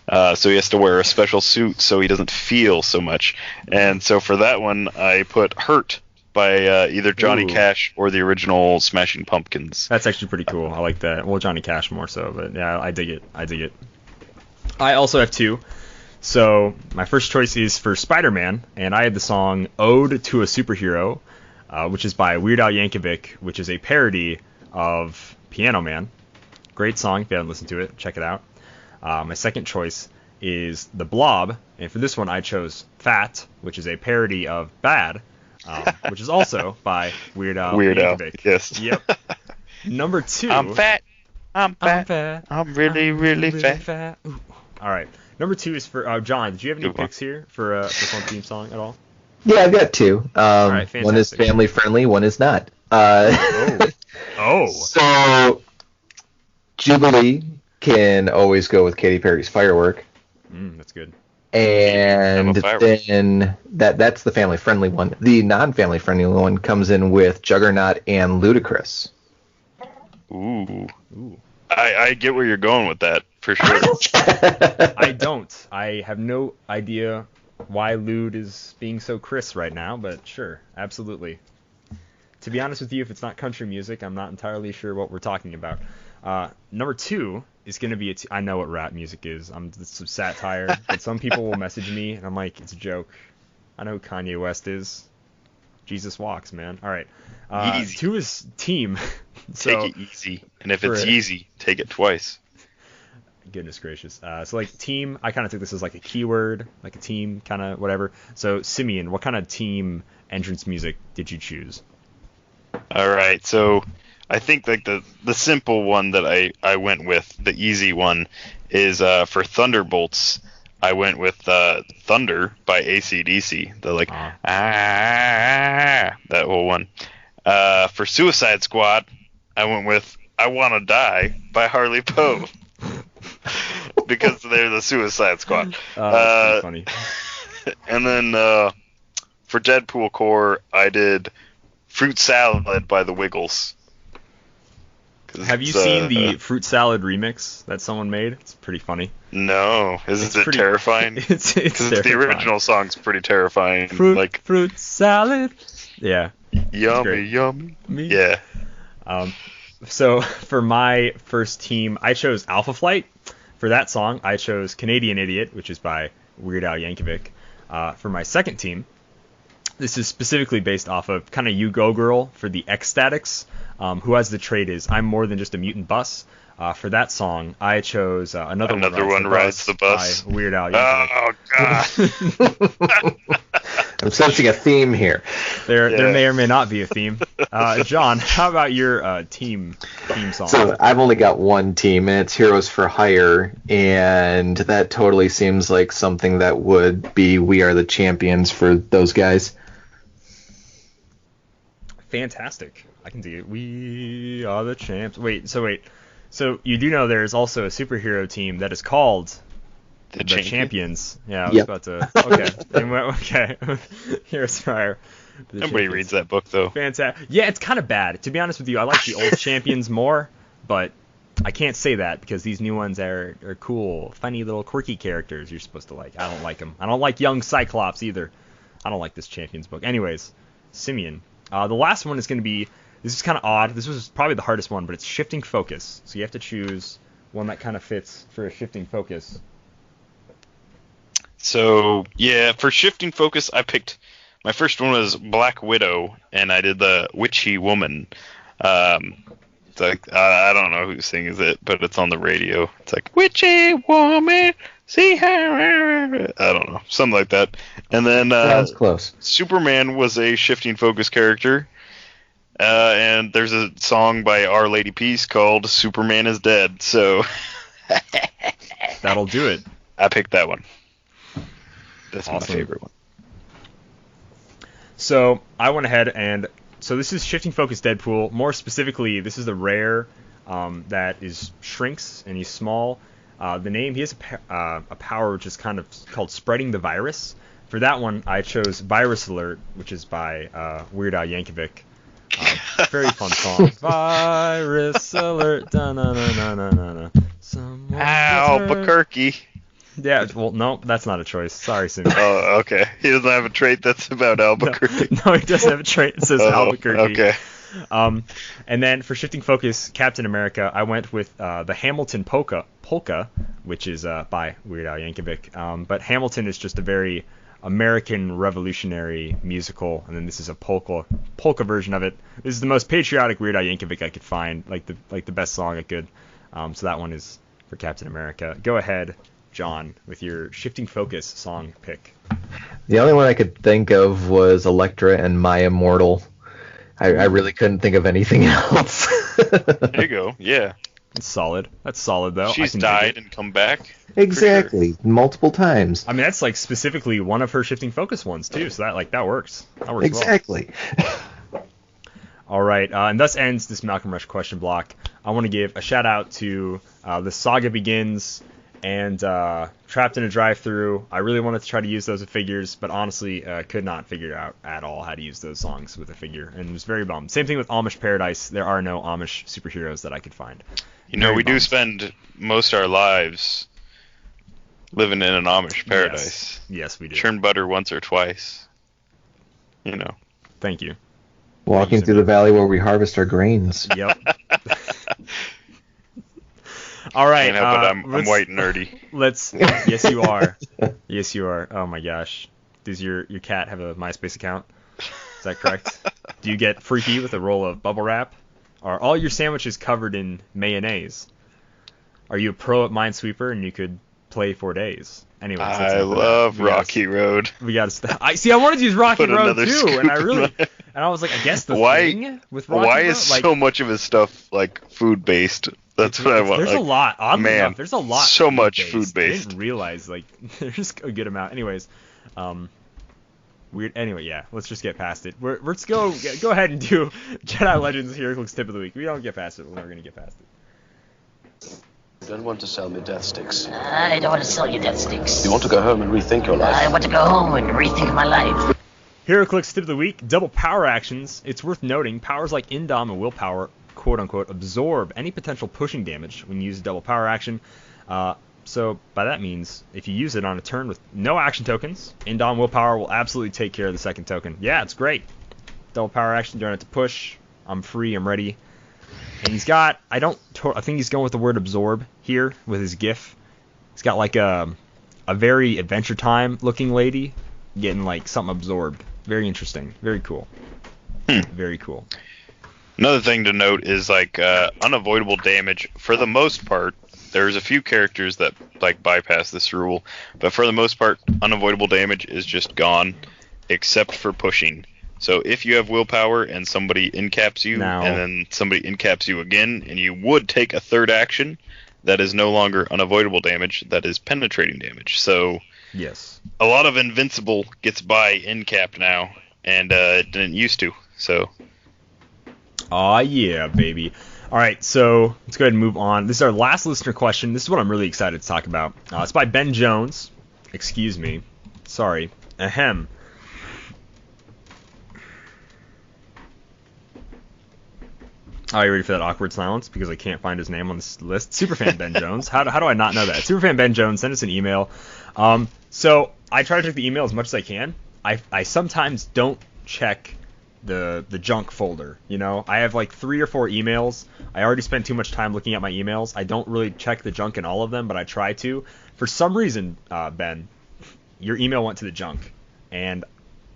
So he has to wear a special suit so he doesn't feel so much. And so for that one, I put Hurt by either Johnny Ooh. Cash or the original Smashing Pumpkins. That's actually pretty cool. I like that. Well, Johnny Cash more so, but yeah, I dig it. I also have 2. So my first choice is for Spider-Man, and I had the song Ode to a Superhero, which is by Weird Al Yankovic, which is a parody of Piano Man. Great song. If you haven't listened to it, check it out. My second choice is The Blob, and for this one I chose Fat, which is a parody of Bad, which is also by Weird Al Yankovic. Yes. Yep. Number 2. I'm fat. I'm really, really fat. fat. Ooh. All right. Number 2 is for John. Did you have any picks here for some theme song at all? Yeah, I've got two. right, one is family friendly, one is not. So Jubilee can always go with Katy Perry's Firework. That's good. And then that's the family friendly one. The non-family friendly one comes in with Juggernaut and Ludacris. Ooh. I get where you're going with that, for sure. I don't. I have no idea why Lude is being so Chris right now, but sure, absolutely. To be honest with you, if it's not country music, I'm not entirely sure what we're talking about. Number two is going to be I know what rap music is. It's some satire, but some people will message me, and I'm like, it's a joke. I know who Kanye West is. Jesus Walks, man. All right. Easy. Two is Team. Take it easy. And if it's easy, take it twice. Goodness gracious. So like Team, I kind of took this as like a keyword, like a team kind of whatever. So Simeon, what kind of team entrance music did you choose? All right. So I think like the simple one that I went with, the easy one, is for Thunderbolts. I went with Thunder by AC/DC. The like that whole one. For Suicide Squad, I went with I Wanna Die by Harley Poe. Because they're the Suicide Squad. That's funny. And then for Deadpool core, I did Fruit Salad by the Wiggles. Have you seen the Fruit Salad remix that someone made? It's pretty funny. No. Isn't it terrifying? It's terrifying. The original song's pretty terrifying. Fruit Salad. Yeah. Yummy, yummy. Yeah. So for my first team, I chose Alpha Flight. For that song, I chose Canadian Idiot, which is by Weird Al Yankovic. For my second team, this is specifically based off of kind of You Go Girl for the Ecstatics, who has the trait is I'm More Than Just a Mutant Bus. For that song, I chose Another One Rides the Bus by Weird Al Yankovic. Oh, God. I'm sensing a theme here. There may or may not be a theme. John, how about your team song? So I've only got one team, and it's Heroes for Hire, and that totally seems like something that would be We Are the Champions for those guys. Fantastic. I can do it. We are the champs. Wait. So you do know there's also a superhero team that is called the Champions. Yeah, I was about to. Okay. Here's Fire. Nobody reads that book, though. Fantastic. Yeah, it's kind of bad. To be honest with you, I like the old Champions more, but I can't say that because these new ones are cool, funny little quirky characters you're supposed to like. I don't like them. I don't like young Cyclops either. I don't like this Champions book. Anyways, Simeon. The last one is going to be, this is kind of odd. This was probably the hardest one, but it's shifting focus. So you have to choose one that kind of fits for a shifting focus. So, yeah, for shifting focus, I picked, my first one was Black Widow, and I did the Witchy Woman. It's like, I don't know who sings it, but it's on the radio. It's like, Witchy Woman, see her. I don't know, something like that. And then Sounds close. Superman was a shifting focus character. And there's a song by Our Lady Peace called Superman is Dead. So that'll do it. I picked that one. That's awesome. My favorite one. So I went ahead and so this is shifting focus Deadpool. More specifically, this is the rare that is shrinks and he's small. The name, he has a power which is kind of called spreading the virus. For that one, I chose Virus Alert, which is by Weird Al Yankovic. Very fun song. Virus Alert. Da-na-na-na-na-na. Al-buquerque. Yeah, well, no, that's not a choice. Sorry, Simeon. Oh, okay. He doesn't have a trait that's about Albuquerque. No, he doesn't have a trait that says Albuquerque. Okay. And then for shifting focus, Captain America, I went with the Hamilton Polka, which is by Weird Al Yankovic. But Hamilton is just a very American revolutionary musical, and then this is a polka version of it. This is the most patriotic Weird Al Yankovic I could find, like the best song I could. So that one is for Captain America. Go ahead, John, with your shifting focus song pick. The only one I could think of was Elektra and My Immortal. I really couldn't think of anything else. There you go. Yeah. It's solid. That's solid though. She's died and come back. Exactly, multiple times. I mean, that's like specifically one of her shifting focus ones too. So that works. That works exactly. Well. All right, and thus ends this Malcolm Rush question block. I want to give a shout out to The Saga Begins and Trapped in a Drive-Thru. I really wanted to try to use those with figures, but honestly could not figure out at all how to use those songs with a figure, and was very bummed. Same thing with Amish Paradise. There are no Amish superheroes that I could find. You know, we do spend most of our lives living in an Amish paradise. Yes, we do. Churn butter once or twice. You know. Thank you. Walking through the valley where we harvest our grains. Yep. All right. Can't help it. I'm white and nerdy. Yes, you are. Yes, you are. Oh my gosh. Does your cat have a MySpace account? Is that correct? Do you get freaky with a roll of bubble wrap? Are all your sandwiches covered in mayonnaise? Are you a pro at Minesweeper and you could play for days? Anyways, I love Rocky Road. We got to. I wanted to use Rocky Road too, and I was like, I guess the thing with Rocky Why Road, is so much of his stuff like food based? That's what I want. There's a lot. Oddly enough, there's a lot. So much food based. I didn't realize there's a good amount. Anyways, weird. Anyway, yeah. Let's just get past it. Let's go ahead and do Jedi Legends Heroclix tip of the week. We don't get past it. We're never gonna get past it. You don't want to sell me death sticks. I don't want to sell you death sticks. You want to go home and rethink your life. I want to go home and rethink my life. Heroclix tip of the week: double power actions. It's worth noting powers like Indom and Willpower, quote unquote, absorb any potential pushing damage when you use a double power action. So by that means, if you use it on a turn with no action tokens, Indom Willpower will absolutely take care of the second token. Yeah, it's great. Double power action, don't have to push. I'm free, I'm ready. And he's got, I think he's going with the word absorb here with his GIF. He's got like a very Adventure Time looking lady getting like something absorbed. Very interesting. Very cool. Very cool. Another thing to note is like unavoidable damage. For the most part, there's a few characters that like bypass this rule, but for the most part, unavoidable damage is just gone, except for pushing. So if you have willpower and somebody incaps you, and then somebody incaps you again, and you would take a third action, that is no longer unavoidable damage, that is penetrating damage. So yes, a lot of invincible gets by incapped now, and it didn't used to. So. Aw, yeah, baby. All right, so let's go ahead and move on. This is our last listener question. This is what I'm really excited to talk about. It's by Ben Jones. Excuse me. Sorry. Ahem. Are you ready for that awkward silence? Because I can't find his name on this list. Superfan Ben Jones. How do I not know that? Superfan Ben Jones, send us an email. So I try to check the email as much as I can. I sometimes don't check the junk folder. You know, I have like 3 or 4 emails. I already spent too much time looking at my emails. I don't really check the junk in all of them, but I try to. For some reason, Ben, your email went to the junk, and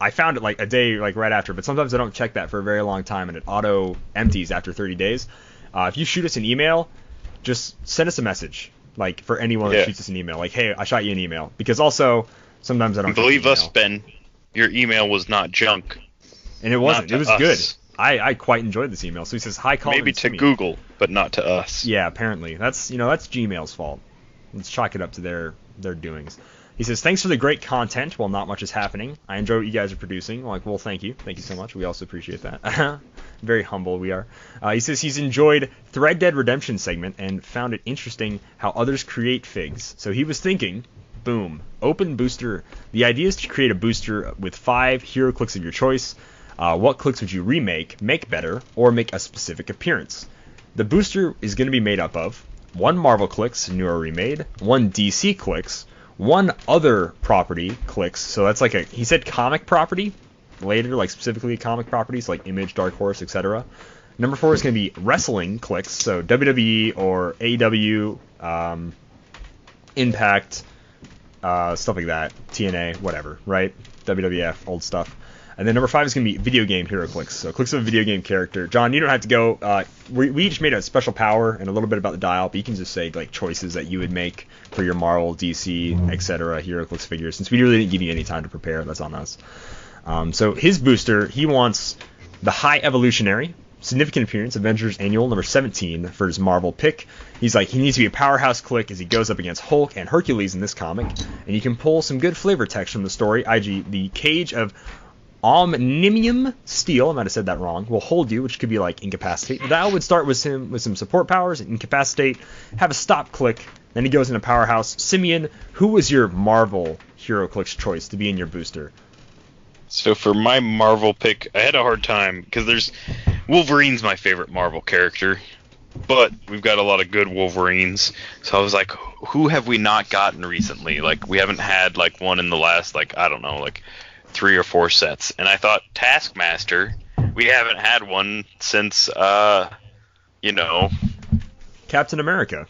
I found it like a day like right after, but sometimes I don't check that for a very long time, and it auto empties after 30 days. If you shoot us an email, just send us a message, like for anyone that shoots us an email, like, hey, I shot you an email, because also sometimes I don't believe us, Ben, your email was not junk. And it wasn't. It was good. I quite enjoyed this email. So he says, hi, Calder. Maybe to Google, but not to us. Yeah, apparently. That's Gmail's fault. Let's chalk it up to their doings. He says, thanks for the great content while not much is happening. I enjoy what you guys are producing. I'm like, well, thank you. Thank you so much. We also appreciate that. Very humble we are. He says he's enjoyed Thread Dead Redemption segment and found it interesting how others create figs. So he was thinking, boom, open booster. The idea is to create a booster with 5 hero clicks of your choice. What clicks would you remake, make better, or make a specific appearance? The booster is going to be made up of 1 Marvel clicks, new or remade, 1 DC clicks, 1 other property clicks. So that's like he said comic property later, like specifically comic properties like Image, Dark Horse, etc. Number 4 is going to be wrestling clicks, so WWE or AEW, Impact, stuff like that, TNA, whatever, right? WWF, old stuff. And then number 5 is going to be video game hero clicks. So clicks of a video game character. John, you don't have to go. We each made a special power and a little bit about the dial, but you can just say like choices that you would make for your Marvel, DC, etc. hero clicks figures. Since we really didn't give you any time to prepare, that's on us. So his booster, he wants the High Evolutionary, significant appearance, Avengers Annual number 17 for his Marvel pick. He's like, he needs to be a powerhouse Click as he goes up against Hulk and Hercules in this comic. And you can pull some good flavor text from the story. IG, the cage of omnium steel, I might have said that wrong, will hold you, which could be like incapacitate. That would start with him with some support powers, incapacitate, have a stop Click, then he goes into powerhouse. Simeon, who was your Marvel Heroclix choice to be in your booster? So for my Marvel pick, I had a hard time because Wolverine's my favorite Marvel character, but we've got a lot of good Wolverines. So I was like, who have we not gotten recently? Like, we haven't had like one in the last, like, I don't know, like 3 or 4 sets. And I thought Taskmaster, we haven't had one since Captain America.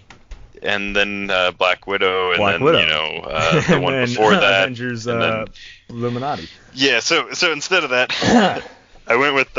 And then Black Widow, and then Widow. The one before that, Avengers, and then, Illuminati. Yeah, so instead of that, I went with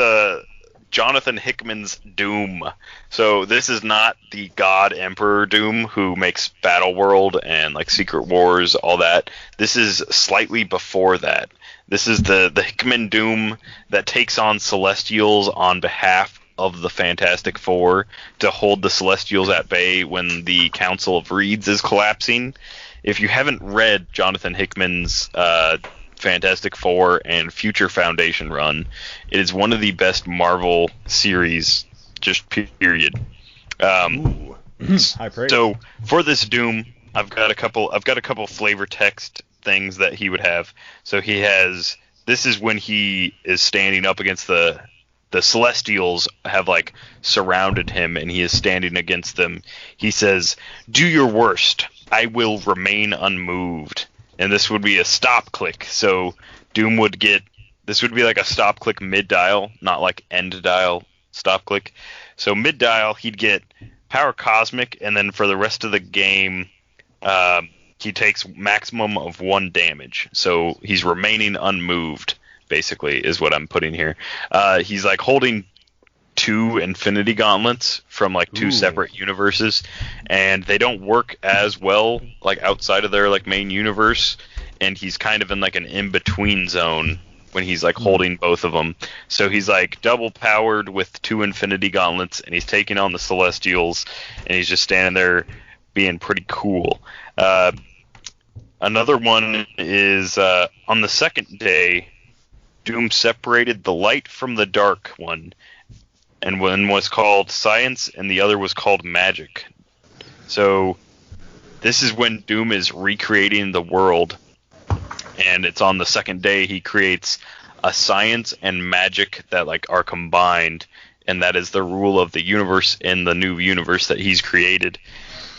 Jonathan Hickman's Doom. So this is not the God Emperor Doom who makes Battle World and like Secret Wars, all that. This is slightly before that. This is the Hickman Doom that takes on Celestials on behalf of the Fantastic Four to hold the Celestials at bay when the Council of Reeds is collapsing. If you haven't read Jonathan Hickman's Fantastic Four and Future Foundation run, it is one of the best Marvel series, just period. High praise. So for this Doom, I've got a couple flavor text things that he would have. So he has, this is when he is standing up against the Celestials have like surrounded him and he is standing against them. He says, "Do your worst. I will remain unmoved." And this would be a stop Click. So Doom would get, this would be like a stop Click mid dial, not like end dial stop Click. So mid dial, he'd get Power Cosmic, and then for the rest of the game, he takes maximum of 1 damage. So he's remaining unmoved, basically, is what I'm putting here. He's like holding 2 Infinity Gauntlets from like 2 separate universes, and they don't work as well like outside of their like main universe, and he's kind of in like an in-between zone when he's like holding both of them. So he's like double powered with 2 Infinity Gauntlets, and he's taking on the Celestials, and he's just standing there being pretty cool. Another one is on the second day, Doom separated the light from the dark one, and one was called Science and the other was called Magic. So this is when Doom is recreating the world, and it's on the second day he creates a science and magic that like are combined, and that is the rule of the universe in the new universe that he's created.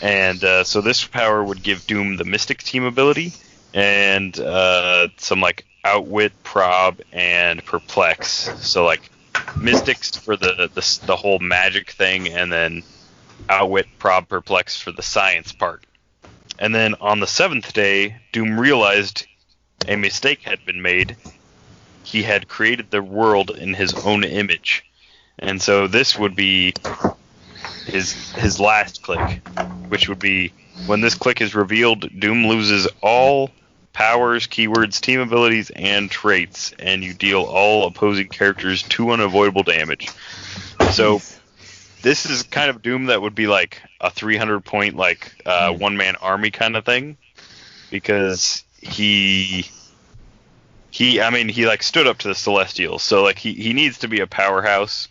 And so this power would give Doom the Mystic Team ability and some like Outwit, Prob, and Perplex. So like Mystics for the whole magic thing, and then Outwit, Prob, Perplex for the science part. And then on the 7th day, Doom realized a mistake had been made. He had created the world in his own image. And so this would be his last Click, which would be when this Click is revealed, Doom loses all powers, keywords, team abilities, and traits, and you deal all opposing characters 2 unavoidable damage. So this is kind of Doom that would be like a 300 point like one-man army kind of thing, because he like stood up to the Celestials, so like he needs to be a powerhouse.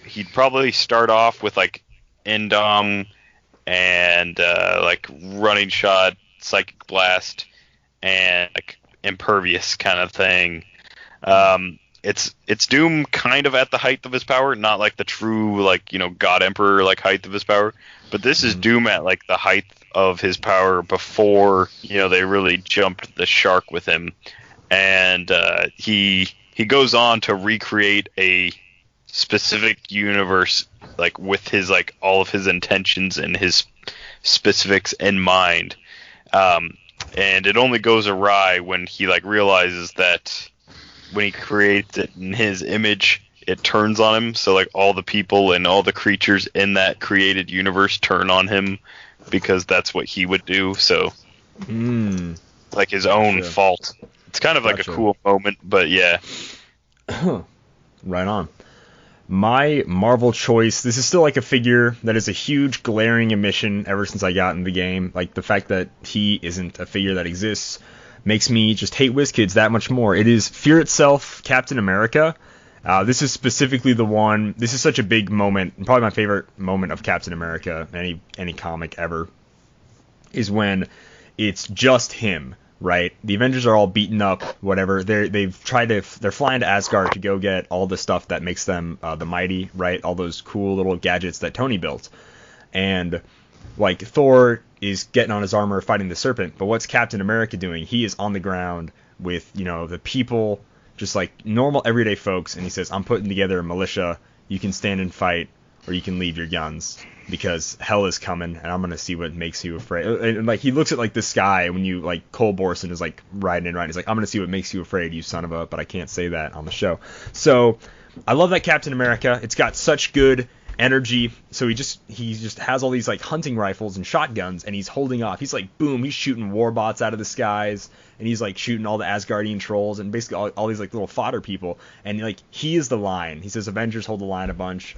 He'd probably start off with like Endom and like Running Shot, Psychic Blast, and like Impervious kind of thing. It's Doom kind of at the height of his power, not like the true like God Emperor like height of his power, but this is Doom at like the height of his power before they really jumped the shark with him. And he goes on to recreate a specific universe like with his like all of his intentions and his specifics in mind. And it only goes awry when he like realizes that when he creates it in his image, it turns on him. So like all the people and all the creatures in that created universe turn on him because that's what he would do. So like his own fault. It's kind of like a cool moment, but yeah. Right on. My Marvel choice, this is still like a figure that is a huge glaring omission ever since I got in the game. Like the fact that he isn't a figure that exists makes me just hate WizKids that much more. It is Fear Itself, Captain America. This is specifically the one, this is such a big moment, and probably my favorite moment of Captain America, any comic ever, is when it's just him, right? The Avengers are all beaten up, whatever. They're flying to Asgard to go get all the stuff that makes them the mighty, right? All those cool little gadgets that Tony built. And like Thor is getting on his armor fighting the serpent, but what's Captain America doing? He is on the ground with, the people, just like normal everyday folks, and he says, I'm putting together a militia. You can stand and fight, or you can leave your guns, because hell is coming, and I'm gonna see what makes you afraid. And like he looks at like the sky when you like Cole Borson is like riding in, right? He's like, I'm gonna see what makes you afraid, you son of a. But I can't say that on the show. So I love that Captain America. It's got such good energy. So he just has all these like hunting rifles and shotguns, and he's holding off. He's like, boom, he's shooting warbots out of the skies, and he's like shooting all the Asgardian trolls and basically all these like little fodder people. And like he is the line. He says Avengers hold the line a bunch.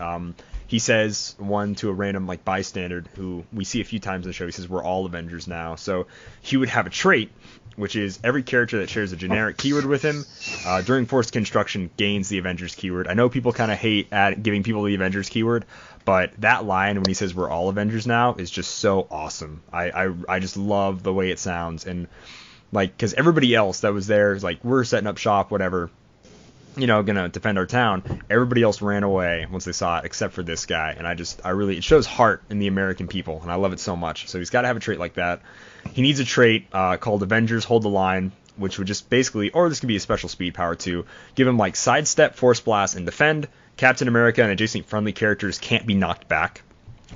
He says one to a random like bystander who we see a few times in the show. He says we're all Avengers now. So he would have a trait, which is every character that shares a generic keyword with him during forced construction gains the Avengers keyword. I know people kind of hate at giving people the Avengers keyword, but that line when he says we're all Avengers now is just so awesome. I just love the way it sounds. And like, because everybody else that was there is like, we're setting up shop, whatever, gonna defend our town. Everybody else ran away once they saw it, except for this guy. And it shows heart in the American people, and I love it so much. So he's got to have a trait like that. He needs a trait called Avengers Hold the Line, which would just basically, or this could be a special speed power too, give him like sidestep, force blast, and defend. Captain America and adjacent friendly characters can't be knocked back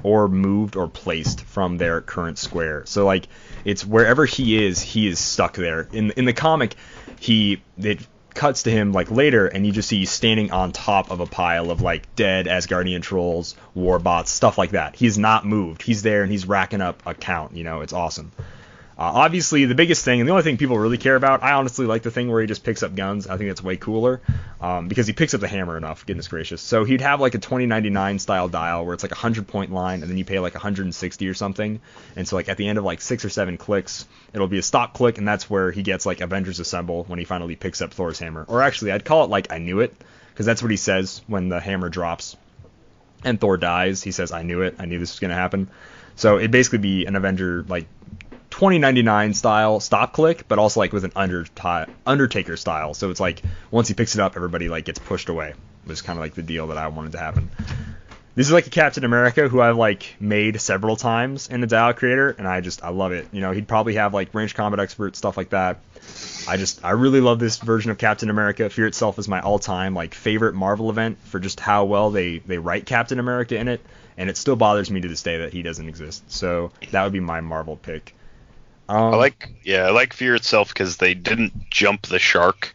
or moved or placed from their current square. So like, it's wherever he is stuck there. In the comic, it cuts to him like later, and you just see he's standing on top of a pile of like dead Asgardian trolls, warbots, stuff like that. He's not moved. He's there, and he's racking up a count. It's awesome. Obviously, the biggest thing, and the only thing people really care about, I honestly like the thing where he just picks up guns. I think that's way cooler, because he picks up the hammer enough, goodness gracious. So he'd have like a 2099 style dial where it's like a 100-point line, and then you pay like 160 or something. And so like at the end of like 6 or 7 clicks, it'll be a stop click, and that's where he gets like Avengers Assemble when he finally picks up Thor's hammer. Or actually, I'd call it like I knew it, because that's what he says when the hammer drops and Thor dies. He says, I knew it. I knew this was going to happen. So it'd basically be an Avenger like 2099 style stop click, but also like with an Undertaker style. So it's like once he picks it up, everybody like gets pushed away. It was kind of like the deal that I wanted to happen. This is like a Captain America who I've like made several times in the Dial Creator, and I love it. He'd probably have like range combat expert, stuff like that. I really love this version of Captain America. Fear Itself is my all-time like favorite Marvel event for just how well they write Captain America in it, and it still bothers me to this day that he doesn't exist. So that would be my Marvel pick. I like Fear Itself because they didn't jump the shark.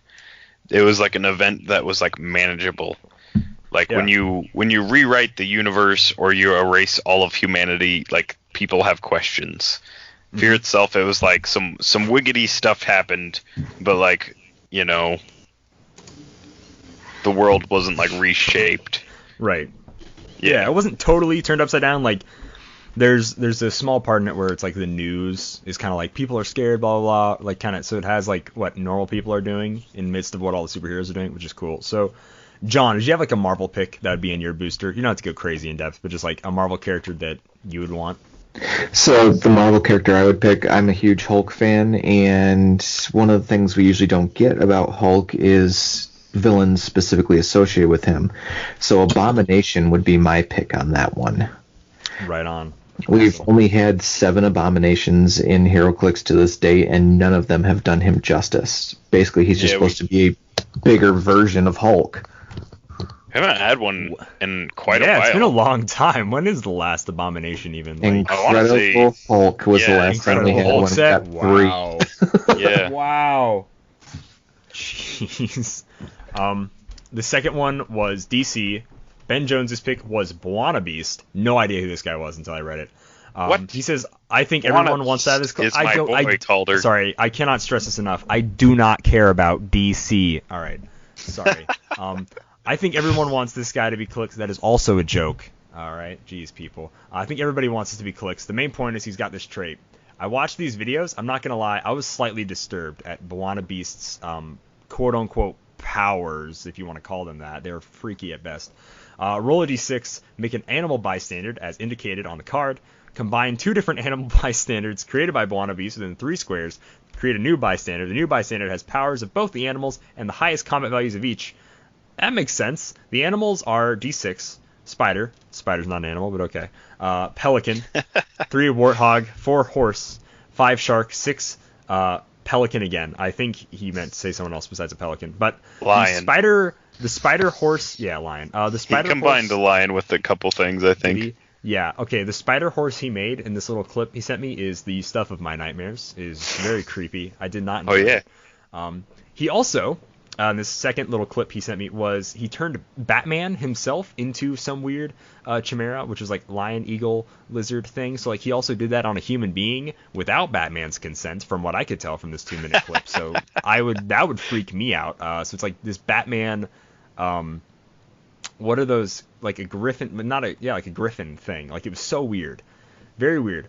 It was like an event that was like manageable. Like when you rewrite the universe or you erase all of humanity, like people have questions. Mm-hmm. Fear Itself, it was like some wiggity stuff happened, but like, the world wasn't like reshaped. Right. Yeah, it wasn't totally turned upside down. Like there's a small part in it where it's like the news is kind of like people are scared, blah blah blah, like kind of, so it has like what normal people are doing in midst of what all the superheroes are doing, which is cool. So John, did you have like a Marvel pick that would be in your booster? You don't have to go crazy in depth, but just like a Marvel character that you would want. So the Marvel character I would pick, I'm a huge Hulk fan, and one of the things we usually don't get about Hulk is villains specifically associated with him. So Abomination would be my pick on that one. Right on. We've only had 7 Abominations in Heroclix to this day, and none of them have done him justice. Basically, he's just supposed to be a bigger version of Hulk. I haven't had one in quite a while. Yeah, it's been a long time. When is the last Abomination even? Like, Incredible Hulk was the last time we had one. Set? Wow. 3. Yeah. Wow. Jeez. The second one was DC. Ben Jones's pick was Buana Beast. No idea who this guy was until I read it. What? He says, I think everyone wants that as Calder. Sorry, I cannot stress this enough. I do not care about DC. All right. Sorry. I think everyone wants this guy to be Clix. That is also a joke. All right, jeez, people. I think everybody wants this to be Clix. The main point is he's got this trait. I watched these videos. I'm not gonna lie. I was slightly disturbed at Beast's quote-unquote powers, if you want to call them that. They're freaky at best. Roll a d6, make an animal bystander as indicated on the card. Combine 2 different animal bystanders created by Beast within 3 squares. Create a new bystander. The new bystander has powers of both the animals and the highest combat values of each. That makes sense. The animals are d6. Spider. Spider's not an animal, but okay. Pelican. 3 warthog. 4 horse. 5 shark. 6 pelican again. I think he meant to say someone else besides a pelican. But lion. The spider horse. Yeah, lion. The spider. He combined the lion with a couple things, I think. Yeah. Okay. The spider horse he made in this little clip he sent me is the stuff of my nightmares. Is very creepy. I did not enjoy it. He also. This second little clip he sent me was he turned Batman himself into some weird chimera, which was like lion, eagle, lizard thing. So like he also did that on a human being without Batman's consent, from what I could tell from this 2-minute clip. So that would freak me out. So it's like this Batman. What are those, like a griffin, but not like a griffin thing. Like it was so weird, very weird.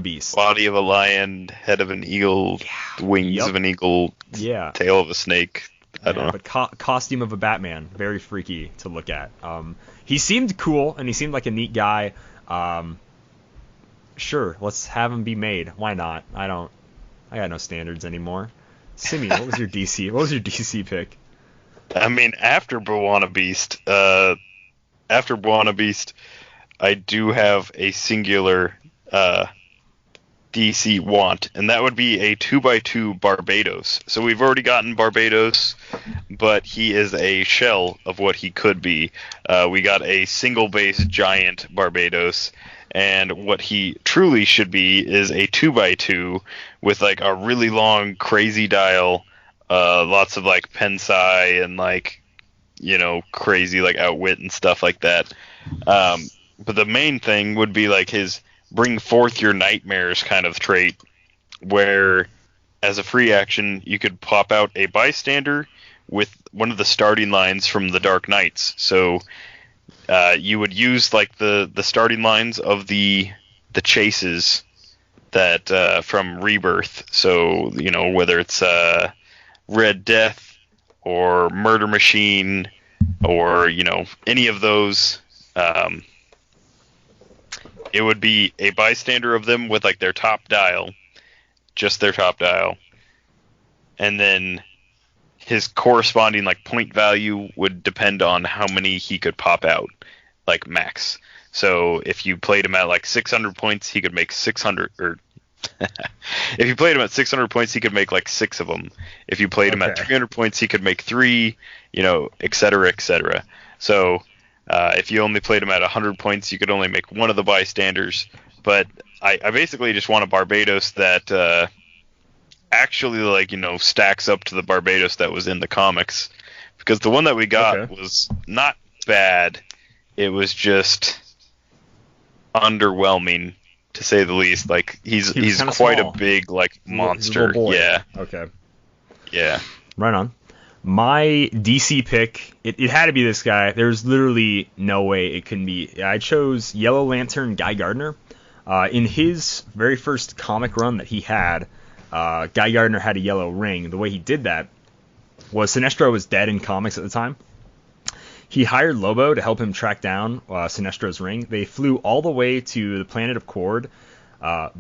Beast. Body of a lion, head of an eagle, wings of an eagle, tail of a snake. I don't know. But costume of a Batman, very freaky to look at. He seemed cool, and he seemed like a neat guy. Sure, let's have him be made. Why not? I got no standards anymore. Simeon, what was your DC? What was your DC pick? I mean, after Beast, I do have a singular DC want, and that would be a 2x2 Barbados. So we've already gotten Barbados, but he is a shell of what he could be. We got a single base giant Barbados, and what he truly should be is a 2x2 with like a really long crazy dial, lots of like pensai and like, you know, crazy like outwit and stuff like that. But the main thing would be like his bring forth your nightmares kind of trait, where as a free action you could pop out a bystander with one of the starting lines from the Dark Knights. So you would use like the starting lines of the chases that from Rebirth. So, you know, whether it's Red Death or Murder Machine or, you know, any of those, it would be a bystander of them with like their top dial, just their top dial, and then his corresponding like point value would depend on how many he could pop out, like max. So if you played him at like 600 points, he could make 600, or if you played him at 600 points, he could make like 6 of them. If you played him at 300 points, he could make 3, you know, et cetera, et cetera. So if you only played him at 100 points, you could only make 1 of the bystanders. But I basically just want a Barbados that actually, like, you know, stacks up to the Barbados that was in the comics. Because the one that we got was not bad. It was just underwhelming, to say the least. Like, he's quite small. A big, like, monster. Yeah. Okay. Yeah. Right on. My DC pick, it had to be this guy. There's literally no way it couldn't be. I chose Yellow Lantern Guy Gardner. In his very first comic run that he had, Guy Gardner had a yellow ring. The way he did that was Sinestro was dead in comics at the time. He hired Lobo to help him track down Sinestro's ring. They flew all the way to the planet of Cord,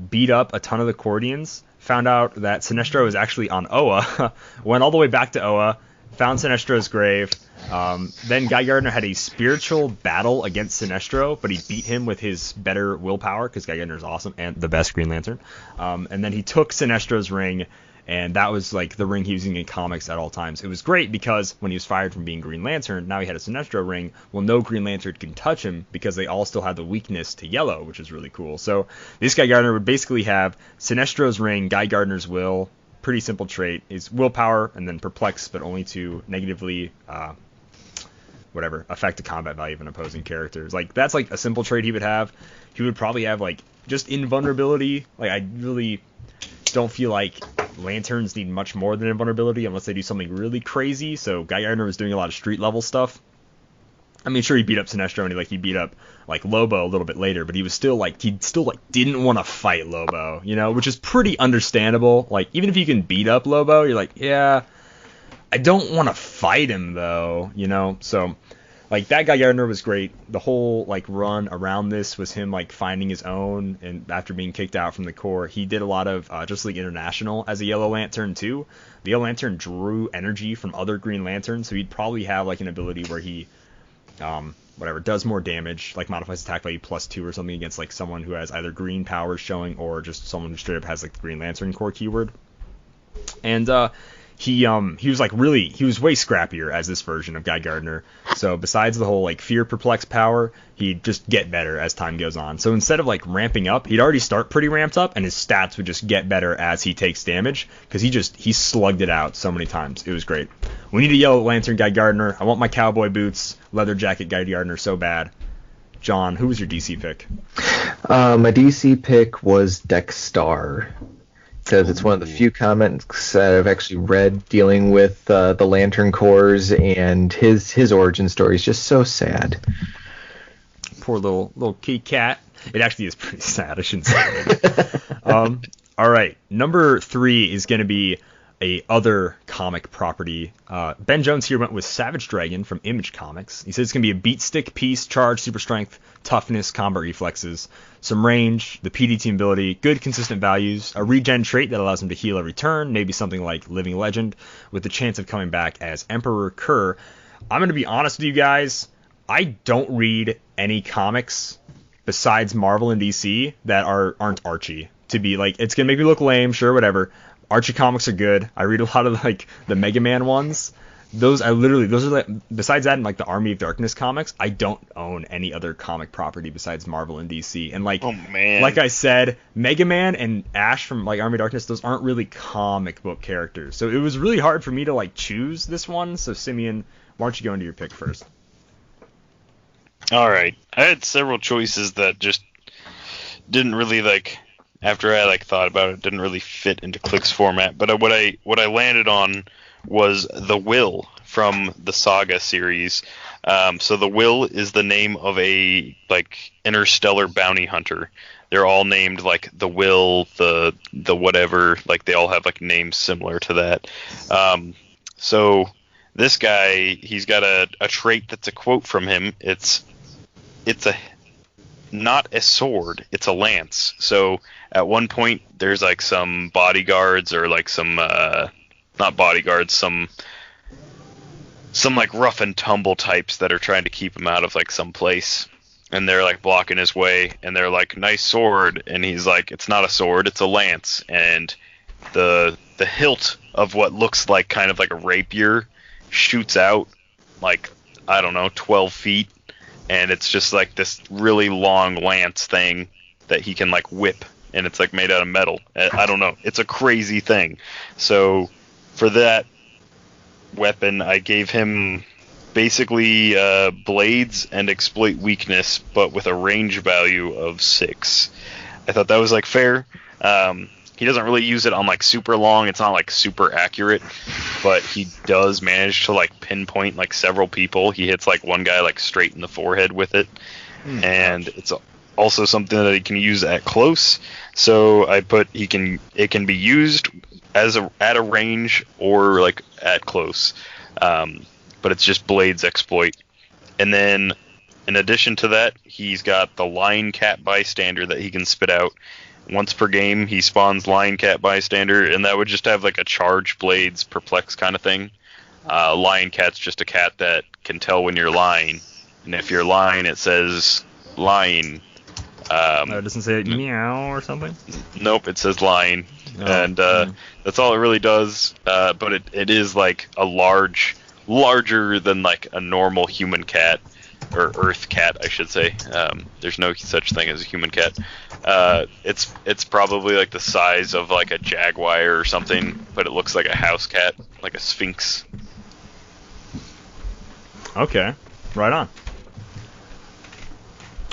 beat up a ton of the Cordians, found out that Sinestro was actually on Oa, went all the way back to Oa, found Sinestro's grave. Then Guy Gardner had a spiritual battle against Sinestro, but he beat him with his better willpower, because Guy Gardner is awesome and the best Green Lantern. And then he took Sinestro's ring, and that was like the ring he was using in comics at all times. It was great because when he was fired from being Green Lantern, now he had a Sinestro ring. Well, no Green Lantern can touch him because they all still had the weakness to yellow, which is really cool. So this Guy Gardner would basically have Sinestro's ring, Guy Gardner's will. Pretty simple trait is willpower, and then perplex, but only to negatively affect the combat value of an opposing character. Like, that's like a simple trait he would have. He would probably have like just invulnerability. Like, I really don't feel like Lanterns need much more than invulnerability unless they do something really crazy. So Guy Gardner was doing a lot of street level stuff. I mean, sure, he beat up Sinestro and he beat up like Lobo a little bit later, but he still didn't want to fight Lobo, which is pretty understandable. Like, even if you can beat up Lobo, you're like, yeah, I don't want to fight him though, So, like, that guy Gardner was great. The whole like run around this was him like finding his own, and after being kicked out from the Corps, he did a lot of Justice League International as a Yellow Lantern too. The Yellow Lantern drew energy from other Green Lanterns, so he'd probably have like an ability where he does more damage, like modifies attack value +2 or something against like someone who has either green powers showing or just someone who straight up has like the Green Lantern Corps keyword. And he was way scrappier as this version of Guy Gardner. So besides the whole like fear perplex power, he'd just get better as time goes on. So instead of like ramping up, he'd already start pretty ramped up, and his stats would just get better as he takes damage, because he slugged it out so many times. It was great. We need a Yellow Lantern Guy Gardner. I want my cowboy boots, leather jacket Guy Gardner so bad. John, who was your DC pick? My DC pick was Dexstar, because it's one of the few comics that I've actually read dealing with the Lantern Corps, and his origin story is just so sad. Poor little kitty cat. It actually is pretty sad. I shouldn't say that. All right, number 3 is going to be a other comic property. Ben Jones here went with Savage Dragon from Image Comics. He said it's going to be a beat stick piece, charge, super strength, toughness, combat reflexes, some range, the PD team ability, good consistent values, a regen trait that allows him to heal every turn, maybe something like Living Legend, with the chance of coming back as Emperor Kerr. I'm going to be honest with you guys, I don't read any comics besides Marvel and DC that aren't Archie. To be like, it's going to make me look lame, sure, whatever. Archie comics are good. I read a lot of like the Mega Man ones. Those are like, besides that and like the Army of Darkness comics, I don't own any other comic property besides Marvel and DC. And like, oh man, like I said, Mega Man and Ash from like Army of Darkness, those aren't really comic book characters. So it was really hard for me to like choose this one. So Simeon, why don't you go into your pick first? All right, I had several choices that just didn't really like. After I like thought about it, didn't really fit into Clix format. But what I landed on was the Will from the Saga series. So the Will is the name of a like interstellar bounty hunter. They're all named like the Will, the whatever. Like they all have like names similar to that. So this guy, he's got a trait that's a quote from him. It's not a sword, it's a lance. So at one point there's like some bodyguards or like some not bodyguards, some like rough and tumble types that are trying to keep him out of like some place, and they're like blocking his way, and they're like, nice sword, and he's like, it's not a sword, it's a lance. And the hilt of what looks like kind of like a rapier shoots out like, I don't know, 12 feet, and it's just like this really long lance thing that he can like whip, and it's like made out of metal. I don't know. It's a crazy thing. So for that weapon, I gave him basically blades and exploit weakness, but with a range value of 6. I thought that was like fair. He doesn't really use it on like super long. It's not like super accurate, but he does manage to like pinpoint like several people. He hits like one guy like straight in the forehead with it, and it's also something that he can use at close. So I put it can be used at a range or like at close, but it's just blades exploit. And then in addition to that, he's got the Lion Cat Bystander that he can spit out. Once per game, he spawns Lion Cat Bystander, and that would just have like a charge, blades, perplex kind of thing. Lion Cat's just a cat that can tell when you're lying, and if you're lying, it says lying. It doesn't say meow or something? Nope, it says lying, and that's all it really does. But it is like a larger than like a normal human cat, or Earth cat, I should say. There's no such thing as a human cat. It's probably like the size of like a jaguar or something, but it looks like a house cat, like a sphinx. Okay, right on.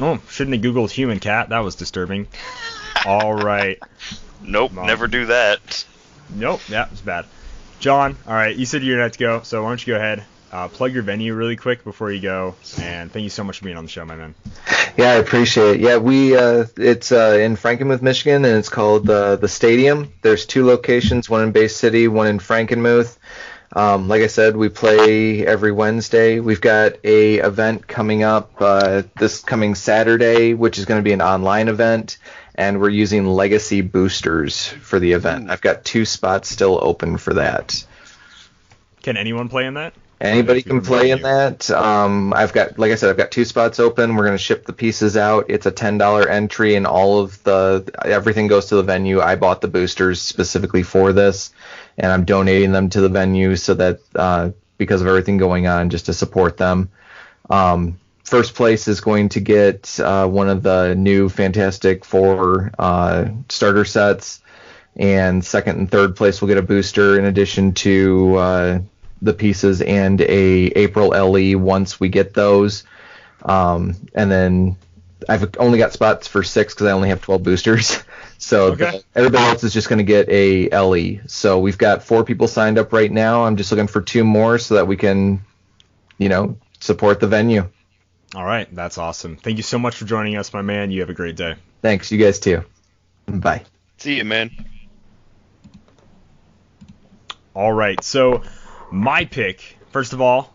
Oh, shouldn't have Googled human cat? That was disturbing. All right. Nope, never do that. Nope, that was bad. John, all right, you said you're going to have to go, so why don't you go ahead. plug your venue really quick before you go, and thank you so much for being on the show, my man. Yeah, I appreciate it. Yeah, it's in Frankenmuth, Michigan, and it's called the Stadium. There's 2 locations, one in Bay City, one in Frankenmuth. Like I said, we play every Wednesday. We've got a event coming up this coming Saturday, which is going to be an online event, and we're using legacy boosters for the event. I've got 2 spots still open for that. Can anyone play in that? Anybody can play in that. I've got 2 spots open. We're going to ship the pieces out. It's a $10 entry, and everything goes to the venue. I bought the boosters specifically for this, and I'm donating them to the venue so that because of everything going on, just to support them. First place is going to get one of the new Fantastic Four starter sets, and second and third place will get a booster in addition to the pieces and a April LE once we get those. And then I've only got spots for 6 because I only have 12 boosters. So everybody else is just going to get a LE. So we've got 4 people signed up right now. I'm just looking for 2 more so that we can, support the venue. All right. That's awesome. Thank you so much for joining us, my man. You have a great day. Thanks. You guys too. Bye. See you, man. All right. So my pick, first of all,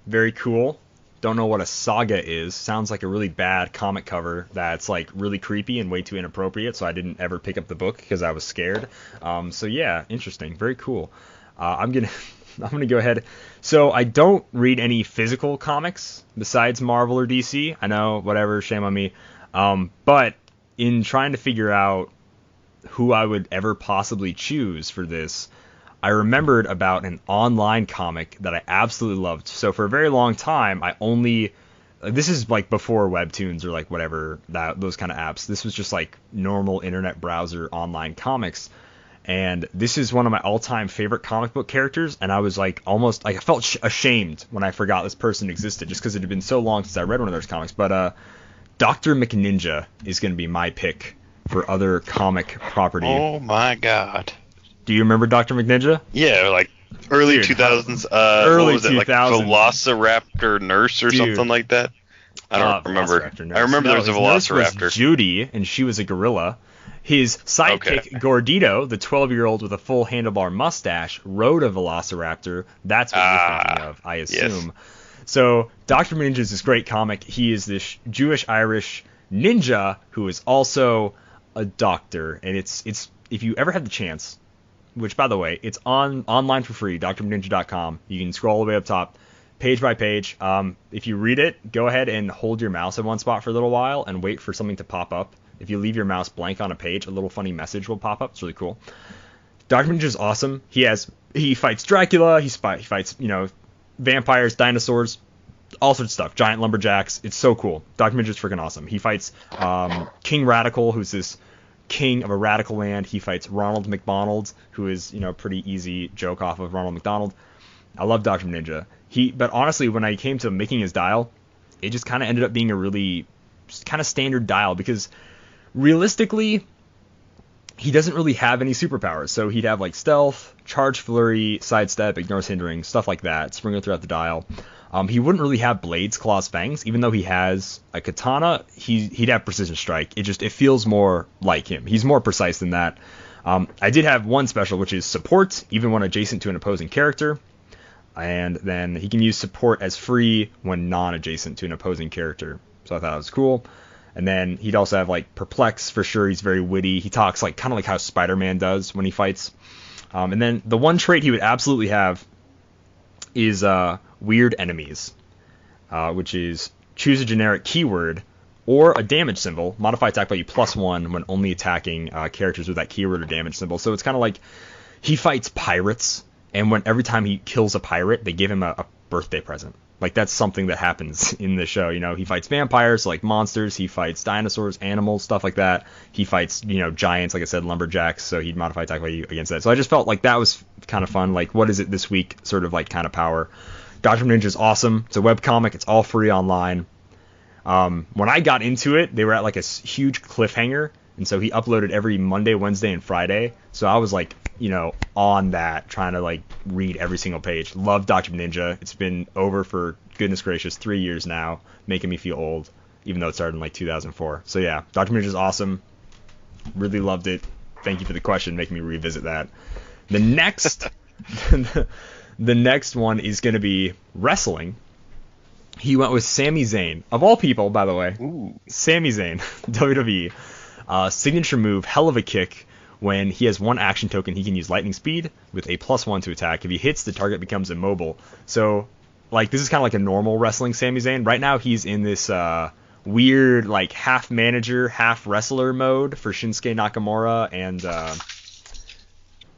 very cool. Don't know what a saga is. Sounds like a really bad comic cover that's like really creepy and way too inappropriate, so I didn't ever pick up the book because I was scared. So yeah, interesting. Very cool. I'm gonna go ahead. So I don't read any physical comics besides Marvel or DC. I know, whatever, shame on me. But in trying to figure out who I would ever possibly choose for this, I remembered about an online comic that I absolutely loved. So for a very long time, this is like before webtoons or like whatever, those kind of apps. This was just like normal internet browser online comics. And this is one of my all-time favorite comic book characters. And I was like almost like I felt ashamed when I forgot this person existed just because it had been so long since I read one of those comics. But Dr. McNinja is going to be my pick for other comic property. Oh my God. Do you remember Dr. McNinja? Yeah, like early 2000s. Early what was it, 2000s. like Velociraptor Nurse or something like that? I don't remember. I remember there was a Velociraptor. Was Judy, and she was a gorilla. His sidekick, Gordito, the 12-year-old with a full handlebar mustache, rode a Velociraptor. That's what you're thinking of, I assume. Yes. So Dr. McNinja is this great comic. He is this Jewish-Irish ninja who is also a doctor. And it's if you ever had the chance, which, by the way, it's online for free, drmninja.com. You can scroll all the way up top, page by page. If you read it, go ahead and hold your mouse in one spot for a little while and wait for something to pop up. If you leave your mouse blank on a page, a little funny message will pop up. It's really cool. Dr. Ninja is awesome. He fights Dracula. He fights, vampires, dinosaurs, all sorts of stuff. Giant lumberjacks. It's so cool. Dr. Ninja is freaking awesome. He fights King Radical, who's this king of a radical land. He fights Ronald McDonald, who is, pretty easy joke off of Ronald McDonald. I love Dr. Ninja. But honestly, when I came to making his dial, it just kind of ended up being a really kind of standard dial because realistically, he doesn't really have any superpowers. So he'd have like stealth, charge, flurry, sidestep, ignores hindering, stuff like that, sprinkle throughout the dial. He wouldn't really have blades, claws, fangs. Even though he has a katana, he'd have precision strike. It feels more like him. He's more precise than that. I did have one special, which is support, even when adjacent to an opposing character. And then he can use support as free when non-adjacent to an opposing character. So I thought that was cool. And then he'd also have like perplex for sure. He's very witty. He talks like kind of like how Spider-Man does when he fights. And then the one trait he would absolutely have is weird enemies, which is choose a generic keyword or a damage symbol. Modify attack value +1 when only attacking characters with that keyword or damage symbol. So it's kind of like he fights pirates, and every time he kills a pirate, they give him a birthday present. Like, that's something that happens in the show. He fights vampires, like monsters. He fights dinosaurs, animals, stuff like that. He fights, giants, like I said, lumberjacks. So he'd modify attack value against that. So I just felt like that was kind of fun. Like, what is it this week? Sort of like kind of power. Dr. Ninja is awesome. It's a webcomic. It's all free online. When I got into it, they were at like a huge cliffhanger. And so he uploaded every Monday, Wednesday, and Friday. So I was like on that, trying to like read every single page. Love Dr. Ninja. It's been over for goodness gracious 3 years now, making me feel old, even though it started in like 2004. So yeah, Dr. Ninja's awesome. Really loved it. Thank you for the question, making me revisit that. The next the next one is going to be wrestling. He went with Sami Zayn. Of all people, by the way. Ooh. Sami Zayn, WWE. Signature move, hell of a kick. When he has one action token, he can use lightning speed with a +1 to attack. If he hits, the target becomes immobile. So, like, this is kind of like a normal wrestling Sami Zayn. Right now, he's in this weird, like, half manager, half wrestler mode for Shinsuke Nakamura and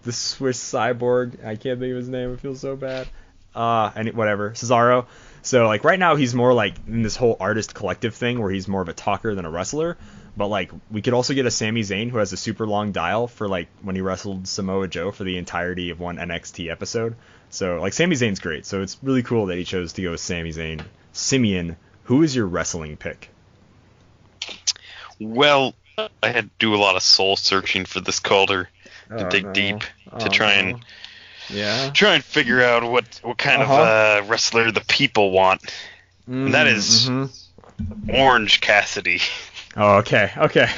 the Swiss Cyborg. I can't think of his name. It feels so bad. Whatever. Cesaro. So, like, right now he's more, like, in this whole artist collective thing where he's more of a talker than a wrestler. But, like, we could also get a Sami Zayn who has a super long dial for, like, when he wrestled Samoa Joe for the entirety of one NXT episode. So, like, Sami Zayn's great. So it's really cool that he chose to go with Sami Zayn. Simeon, who is your wrestling pick? Well, I had to do a lot of soul searching for this Calder to dig deep to try and figure out what kind of wrestler the people want. And that is Orange Cassidy. Oh, okay.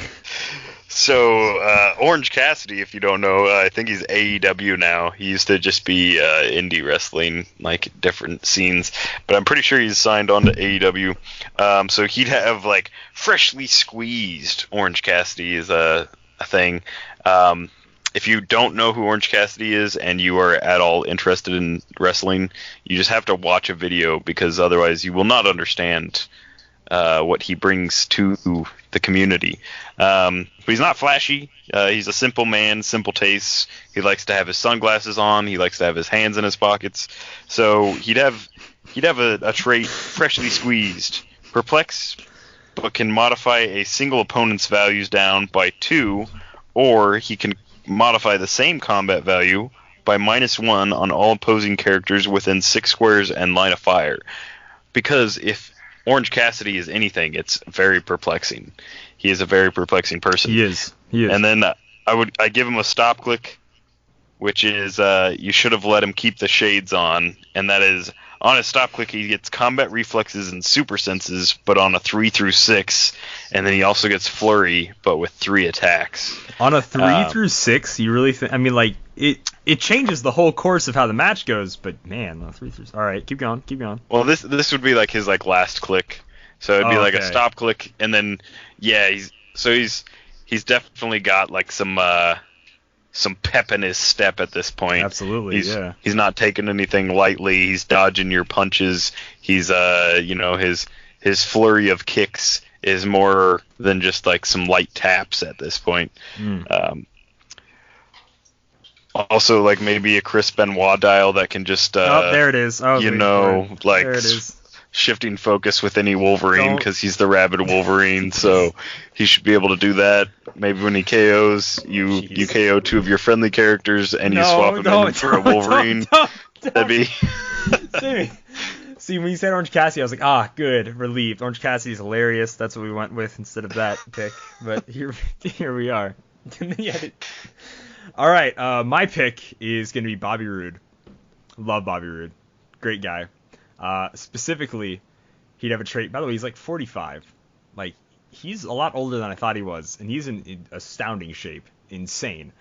So, Orange Cassidy, if you don't know, I think he's AEW now. He used to just be indie wrestling, like different scenes. But I'm pretty sure he's signed on to AEW. So he'd have, like, freshly squeezed Orange Cassidy is a thing. If you don't know who Orange Cassidy is and you are at all interested in wrestling, you just have to watch a video because otherwise you will not understand what he brings to the community. But he's not flashy. He's a simple man, simple tastes. He likes to have his sunglasses on. He likes to have his hands in his pockets. So he'd have a trait, freshly squeezed, perplex, but can modify a single opponent's values down by 2, or he can modify the same combat value by -1 on all opposing characters within 6 squares and line of fire. Because if Orange Cassidy is anything, it's very perplexing. He is a very perplexing person. He is. And then I give him a stop click, which is you should have let him keep the shades on, and that is on his stop click he gets combat reflexes and super senses, but on a 3 through 6, and then he also gets flurry, but with 3 attacks. On a 3 through 6, you really think? I mean, like it changes the whole course of how the match goes, but man, 3 through. All right, keep going. Well, this would be like his like last click, so it'd be like a stop click, and then he's definitely got like some pep in his step at this point. Absolutely, He's not taking anything lightly. He's dodging your punches. He's his flurry of kicks is more than just like some light taps at this point. Also, like maybe a Chris Benoit dial that can just there it is. There it is. Shifting focus with any Wolverine because he's the rabid Wolverine, so he should be able to do that. Maybe when he KOs, you KO 2 of your friendly characters and you swap him in for a Wolverine. That'd be. See, when you said Orange Cassidy, I was like, good, relieved. Orange Cassidy's hilarious. That's what we went with instead of that pick. But here we are. All right, my pick is going to be Bobby Roode. Love Bobby Roode. Great guy. Specifically, he'd have a trait. By the way, he's like 45. Like, he's a lot older than I thought he was, and he's in astounding shape. Insane.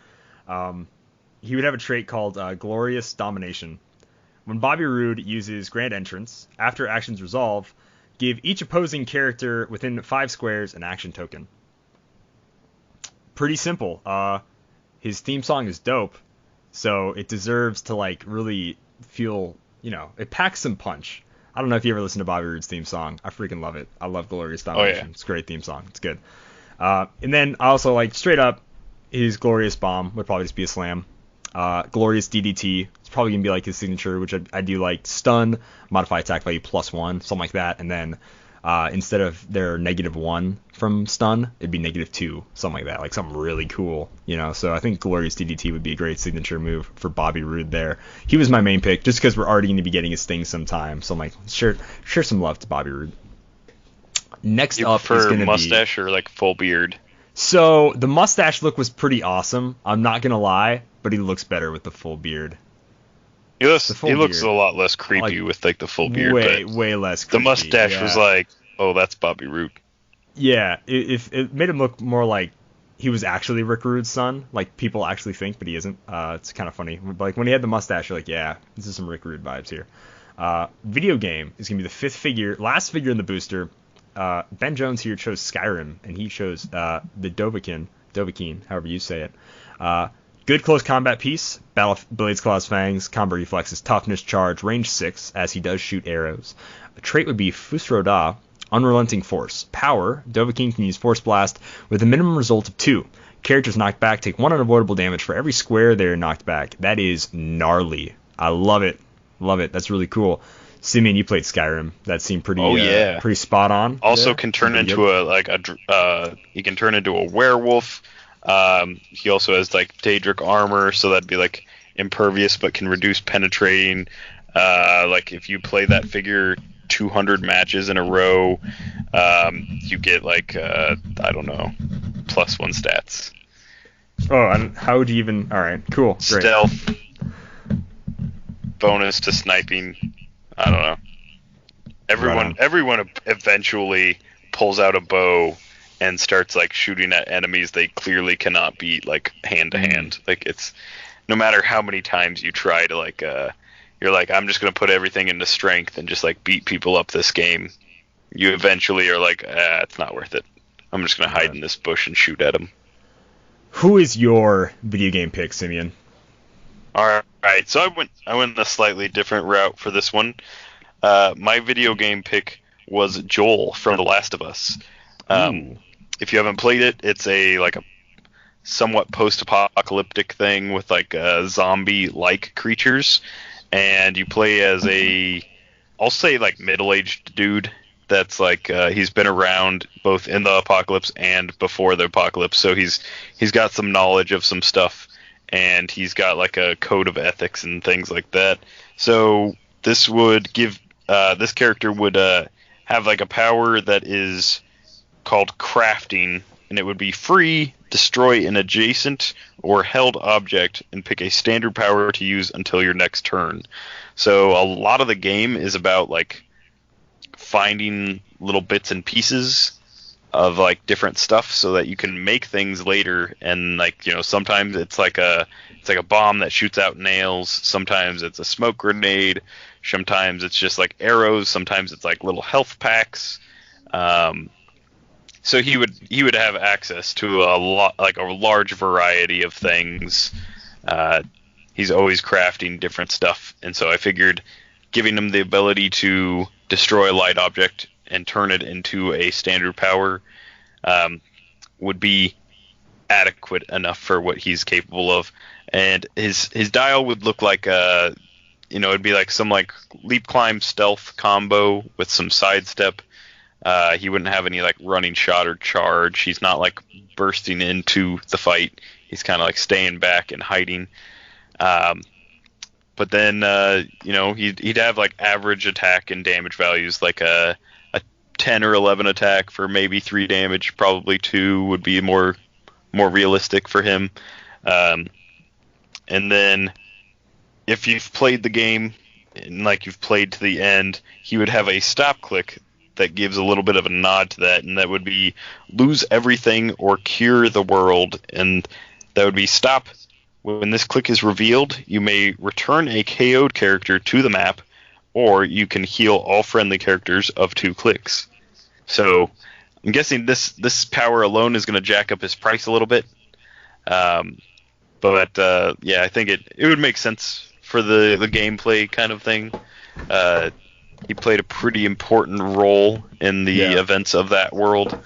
He would have a trait called Glorious Domination. When Bobby Roode uses Grand Entrance, after actions resolve, give each opposing character within 5 squares an action token. Pretty simple. His theme song is dope, so it deserves to like really feel, it packs some punch. I don't know if you ever listen to Bobby Roode's theme song. I freaking love it. I love Glorious Domination. It's a great theme song. It's good. And then I also like straight up, his Glorious Bomb would probably just be a slam. Glorious DDT. It's probably gonna be like his signature, which I do like stun, modify attack value +1, something like that. And then instead of their -1 from stun, it'd be -2, something like that, like something really cool, So I think Glorious DDT would be a great signature move for Bobby Roode there. He was my main pick, just because we're already going to be getting his thing sometime. So I'm like, share some love to Bobby Roode. Next up is going to be mustache or like full beard. So the mustache look was pretty awesome. I'm not gonna lie, but he looks better with the full beard. He looks a lot less creepy with like the full beard. Way less creepy. The mustache was like, oh, that's Bobby Roode. Yeah, it made him look more like he was actually Rick Rude's son, like people actually think, but he isn't. It's kind of funny. Like when he had the mustache, you're like, yeah, this is some Rick Rude vibes here. Video game is gonna be the last figure in the booster. Ben Jones here chose Skyrim, and he chose the Dovahkiin, however you say it. Good close combat piece, battle blades, claws, fangs, combo reflexes, toughness, charge, range 6, as he does shoot arrows. A trait would be Fusroda, unrelenting force. Power, Dovahkiin can use force blast with a minimum result of 2. Characters knocked back take 1 unavoidable damage for every square they are knocked back. That is gnarly. I love it. That's really cool. Simeon, you played Skyrim. That seemed pretty pretty spot on. Also can turn into he can turn into a werewolf. He also has like Daedric armor, so that'd be like impervious but can reduce penetrating. Like if you play that figure 200 matches in a row, you get like I don't know, +1 stats. Oh, and how would you even? All right, cool, great. Stealth, bonus to sniping. I don't know. Everyone eventually pulls out a bow and starts like shooting at enemies they clearly cannot beat, like hand to hand. Like it's no matter how many times you try to like you're like, I'm just gonna put everything into strength and just like beat people up this game. You eventually are like, it's not worth it. I'm just gonna hide in this bush and shoot at them. Who is your video game pick, Simeon? All right, so I went a slightly different route for this one. My video game pick was Joel from The Last of Us. If you haven't played it, it's a somewhat post-apocalyptic thing with like zombie-like creatures, and you play as I'll say like middle-aged dude that's like he's been around both in the apocalypse and before the apocalypse, so he's got some knowledge of some stuff. And he's got like a code of ethics and things like that. So this would give this character would have like a power that is called crafting, and it would be free, destroy an adjacent or held object, and pick a standard power to use until your next turn. So a lot of the game is about like finding little bits and pieces of like different stuff so that you can make things later. And like, you know, sometimes it's like a bomb that shoots out nails, sometimes it's a smoke grenade, sometimes it's just like arrows, sometimes it's like little health packs. So he would have access to a large variety of things. He's always crafting different stuff, and so I figured giving him the ability to destroy a light object and turn it into a standard power would be adequate enough for what he's capable of. And his dial would look like it'd be like some like leap climb stealth combo with some sidestep. He wouldn't have any like running shot or charge. He's not like bursting into the fight. He's kind of like staying back and hiding. But then he'd have like average attack and damage values, like a 10 or 11 attack for maybe 3 damage, probably 2 would be more realistic for him. And then if you've played the game and like you've played to the end, he would have a stop click that gives a little bit of a nod to that, and that would be lose everything or cure the world, and that would be stop. When this click is revealed, you may return a KO'd character to the map, or you can heal all friendly characters of 2 clicks. So I'm guessing this power alone is going to jack up his price a little bit. But I think it would make sense for the gameplay kind of thing. He played a pretty important role in the events of that world.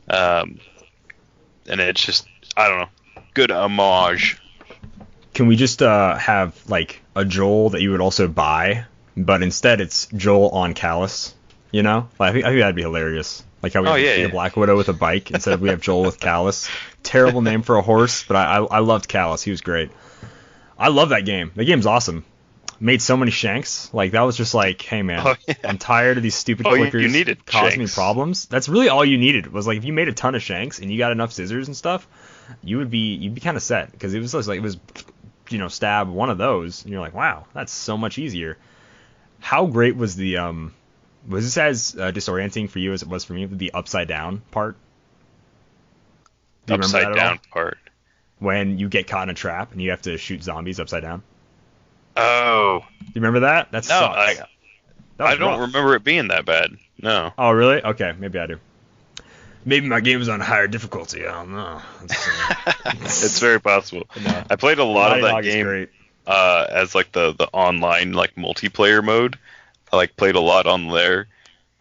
And it's just, I don't know, good homage. Can we just have like a Joel that you would also buy, but instead it's Joel on Callus? You know, I think that'd be hilarious. Like how we have a Black Widow with a bike instead of we have Joel with Callus. Terrible name for a horse, but I loved Callus. He was great. I love that game. The game's awesome. made so many shanks. Like, that was just like, hey, man, I'm tired of these stupid clickers causing me problems. That's really all you needed, was like, if you made a ton of shanks and you got enough scissors and stuff, you'd be kind of set, because it was just like, it was, stab one of those, and you're like, wow, that's so much easier. How great was the was this as disorienting for you as it was for me, the upside down part? Do you remember that at all? Part. When you get caught in a trap and you have to shoot zombies upside down. Oh. Do you remember that? That sucks. I don't remember it being that bad. No. Oh, really? Okay, maybe I do. Maybe my game was on higher difficulty. I don't know. It's very possible. No. I played a lot of that game as like the online like multiplayer mode. I like played a lot on there,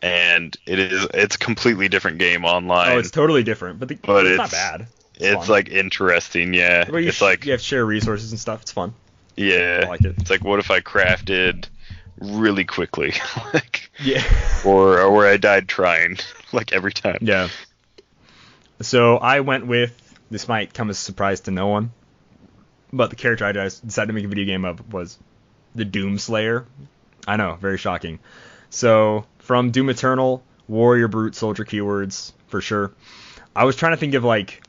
and it's a completely different game online. Oh, it's totally different, but it's not bad. It's like interesting, yeah. Well, it's like you have to share resources and stuff. It's fun. Yeah, I like it. It's like, what if I crafted really quickly, yeah, or where I died trying, like every time. Yeah. So I went with, this might come as a surprise to no one, but the character I decided to make a video game of was the Doomslayer. I know, very shocking. So from Doom Eternal, Warrior, Brute, Soldier keywords for sure. I was trying to think of like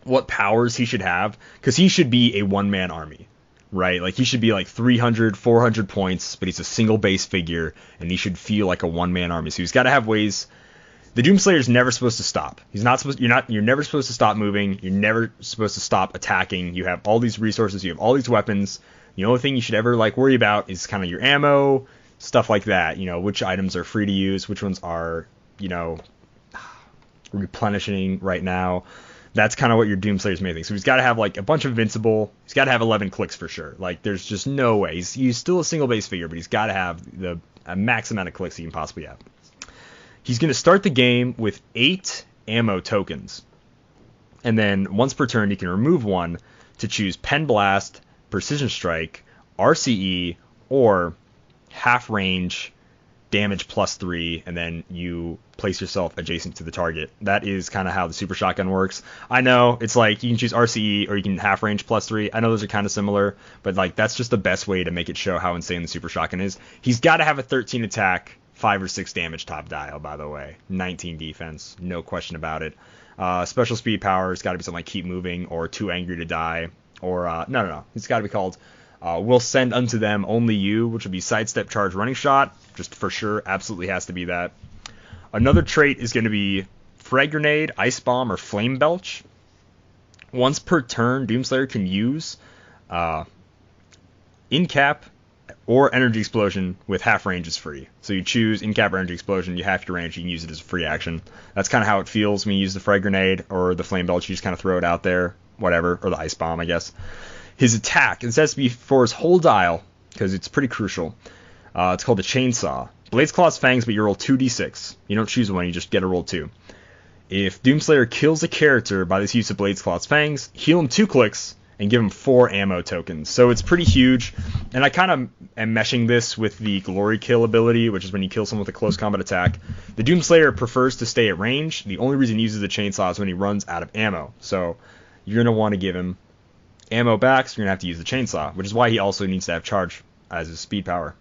what powers he should have, because he should be a one-man army, right? Like, he should be like 300, 400 points, but he's a single base figure, and he should feel like a one-man army. So he's got to have ways. The Doomslayer's never supposed to stop. You're never supposed to stop moving. You're never supposed to stop attacking. You have all these resources. You have all these weapons. The only thing you should ever like worry about is kind of your ammo, stuff like that. Which items are free to use, which ones are, replenishing right now. That's kind of what your Doomslayer's main thing. So he's got to have like a bunch of invincible. He's got to have 11 clicks for sure. Like, there's just no way. He's still a single base figure, but he's got to have a max amount of clicks he can possibly have. He's going to start the game with 8 ammo tokens. And then once per turn, you can remove one to choose Pen Blast, Precision Strike, RCE, or half range damage +3, and then you place yourself adjacent to the target. That is kind of how the super shotgun works. I know it's like you can choose RCE or you can half range +3. I know those are kind of similar, but like that's just the best way to make it show how insane the super shotgun is. He's got to have a 13 attack, 5 or 6 damage top dial, by the way. 19 defense, no question about it. Special speed power has got to be something like Keep Moving or Too Angry to Die, or no. It's got to be called Will Send Unto Them Only You, which would be Sidestep, Charge, Running Shot. Just for sure, absolutely has to be that. Another trait is going to be Frag Grenade, Ice Bomb, or Flame Belch. Once per turn, Doomslayer can use In-Cap or Energy Explosion with half range is free. So you choose In-Cap or Energy Explosion, you half your range, you can use it as a free action. That's kind of how it feels when you use the Frag Grenade or the Flame Belch. You just kind of throw it out there, whatever, or the Ice Bomb, I guess. His attack, it has to be for his whole dial, because it's pretty crucial. It's called the Chainsaw. Blades, Claws, Fangs, but you roll 2d6. You don't choose one, you just get a roll 2. If Doomslayer kills a character by this use of Blades, Claws, Fangs, heal him 2 clicks, and give him 4 ammo tokens. So it's pretty huge, and I kind of am meshing this with the Glory Kill ability, which is when you kill someone with a close combat attack. The Doomslayer prefers to stay at range. The only reason he uses the Chainsaw is when he runs out of ammo. So you're going to want to give him ammo back, so you're going to have to use the Chainsaw, which is why he also needs to have Charge as his speed power.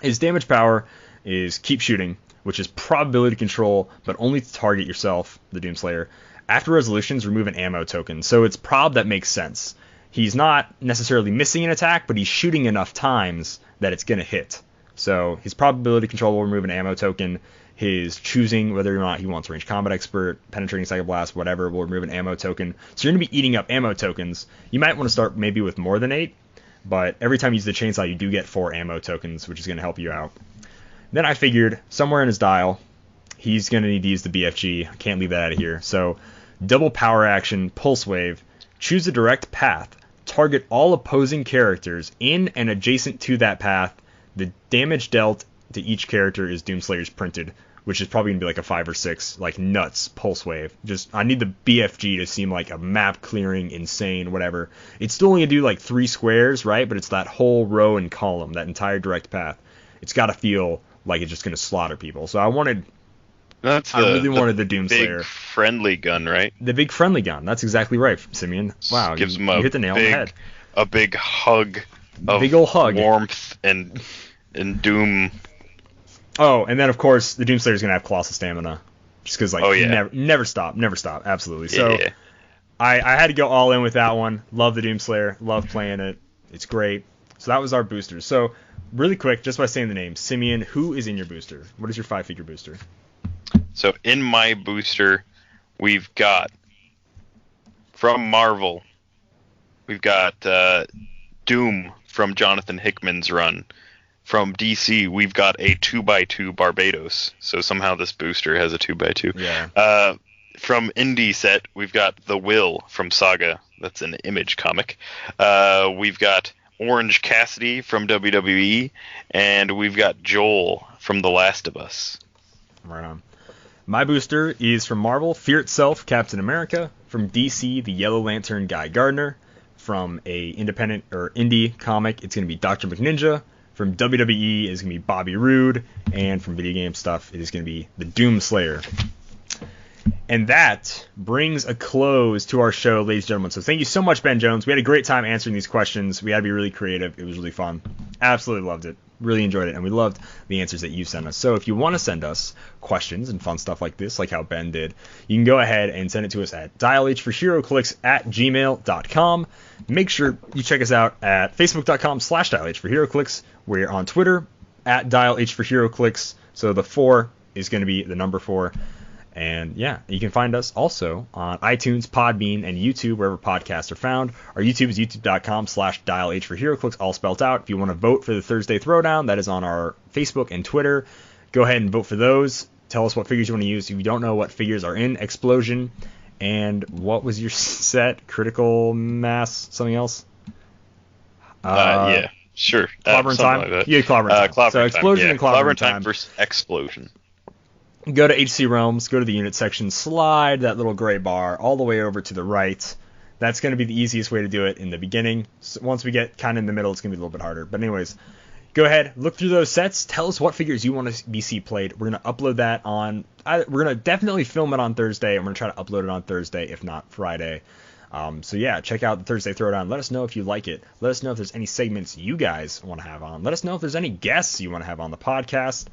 His damage power is Keep Shooting, which is probability control, but only to target yourself, the Doomslayer. After resolutions, remove an ammo token. So it's prob that makes sense. He's not necessarily missing an attack, but he's shooting enough times that it's going to hit. So his probability control will remove an ammo token. His choosing whether or not he wants Range Combat Expert, Penetrating Psycho Blast, whatever, will remove an ammo token. So you're going to be eating up ammo tokens. You might want to start maybe with more than 8, but every time you use the Chainsaw, you do get 4 ammo tokens, which is going to help you out. Then I figured somewhere in his dial, he's going to need to use the BFG. I can't leave that out of here. So double power action, Pulse Wave, choose a direct path, target all opposing characters in and adjacent to that path. The damage dealt to each character is Doomslayer's printed, which is probably going to be like a 5 or 6, like nuts, Pulse Wave. I need the BFG to seem like a map clearing, insane, whatever. It's still only going to do like 3 squares, right? But it's that whole row and column, that entire direct path. It's got to feel like it's just going to slaughter people. So I really wanted the Doomslayer. Big friendly gun, right? The big friendly gun. That's exactly right, Simeon. Wow, gives him you hit the nail on the head. A big hug big ol' hug, warmth, and doom. Oh, and then of course the Doomslayer's gonna have colossal stamina, just because never stop, absolutely. So I had to go all in with that one. Love the Doomslayer, love playing it. It's great. So that was our boosters. So really quick, just by saying the name, Simeon, who is in your booster? What is your 5-figure booster? So in my booster, we've got from Marvel, we've got Doom from Jonathan Hickman's run. From DC, we've got a 2x2 Barbados. So somehow this booster has a 2x2. Yeah. From Indie set, we've got The Will from Saga. That's an Image comic. We've got Orange Cassidy from WWE, and we've got Joel from The Last of Us. Right on. My booster is from Marvel, Fear Itself, Captain America. From DC, the Yellow Lantern, Guy Gardner. From a independent or indie comic, it's going to be Dr. McNinja. From WWE, it's going to be Bobby Roode. And from video game stuff, it is going to be the Doomslayer. And that brings a close to our show, ladies and gentlemen. So thank you so much, Ben Jones. We had a great time answering these questions. We had to be really creative. It was really fun. Absolutely loved it. Really enjoyed it. And we loved the answers that you sent us. So if you want to send us questions and fun stuff like this, like how Ben did, you can go ahead and send it to us at dialhforheroclix@gmail.com. Make sure you check us out at facebook.com/dialhforheroclix. We're on Twitter at dialhforheroclix. So the 4 is going to be the number 4. And yeah, you can find us also on iTunes, Podbean, and YouTube, wherever podcasts are found. Our YouTube is youtube.com/dialhforheroclix, all spelled out. If you want to vote for the Thursday Throwdown, that is on our Facebook and Twitter. Go ahead and vote for those. Tell us what figures you want to use. If you don't know what figures are in Explosion, and what was your set? Critical Mass, something else? Yeah, sure. Clobbering Time? Like Yeah, Clobbering Time. So Explosion and Clobbering Time versus Explosion. Go to HC Realms, go to the unit section, slide that little gray bar all the way over to the right. That's going to be the easiest way to do it in the beginning. So once we get kind of in the middle, it's going to be a little bit harder. But anyways, go ahead, look through those sets. Tell us what figures you want to see played. We're going to upload that on... we're going to definitely film it on Thursday, and we're going to try to upload it on Thursday, if not Friday. So yeah, check out the Thursday Throwdown. Let us know if you like it. Let us know if there's any segments you guys want to have on. Let us know if there's any guests you want to have on the podcast.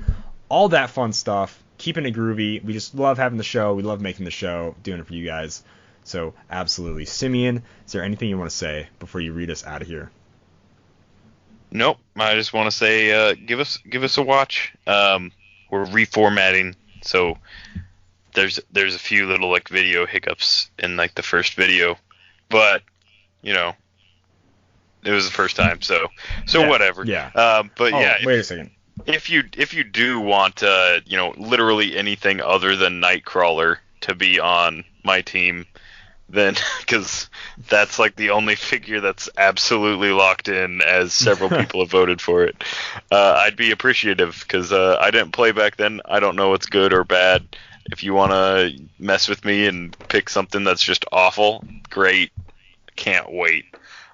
All that fun stuff. Keeping it groovy. We just love having the show. We love making the show, doing it for you guys. So absolutely. Simeon, is there anything you want to say before you read us out of here? Nope. I just want to say, give us a watch. We're reformatting, so there's a few little like video hiccups in like the first video, but you know, it was the first time, so yeah, whatever. Yeah. But oh, yeah. Wait a second. If you do want literally anything other than Nightcrawler to be on my team, then because that's like the only figure that's absolutely locked in, as several people have voted for it, I'd be appreciative, because I didn't play back then. I don't know what's good or bad. If you want to mess with me and pick something that's just awful, great. Can't wait.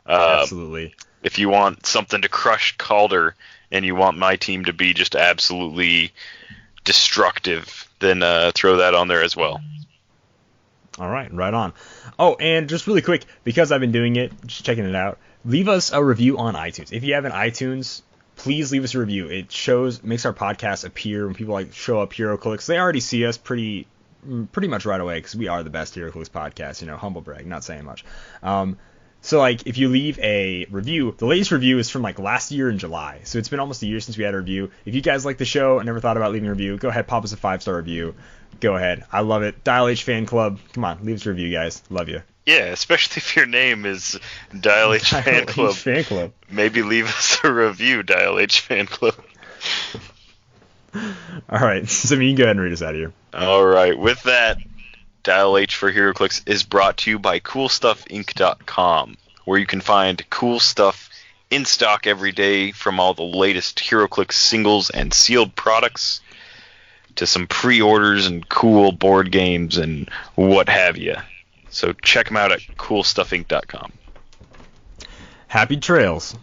Absolutely. If you want something to crush Kalder, and you want my team to be just absolutely destructive, then throw that on there as well. All right, right on. Oh, and just really quick, because I've been doing it, just checking it out, leave us a review on iTunes. If you have an iTunes, please leave us a review. It makes our podcast appear when people like show up Heroclix. They already see us pretty much right away, because we are the best Heroclix podcast. Humble brag, not saying much. So, like, if you leave a review, the latest review is from, like, last year in July. So it's been almost a year since we had a review. If you guys like the show and never thought about leaving a review, go ahead, pop us a 5-star review. Go ahead. I love it. Dial H Fan Club. Come on, leave us a review, guys. Love you. Yeah, especially if your name is Dial H Fan Club. Fan Club. Maybe leave us a review, Dial H Fan Club. All right, so you can go ahead and read us out of here. All right, with that, Dial H for Heroclix is brought to you by CoolStuffInc.com, where you can find cool stuff in stock every day, from all the latest Heroclix singles and sealed products to some pre-orders and cool board games and what have you. So check them out at CoolStuffInc.com. Happy trails.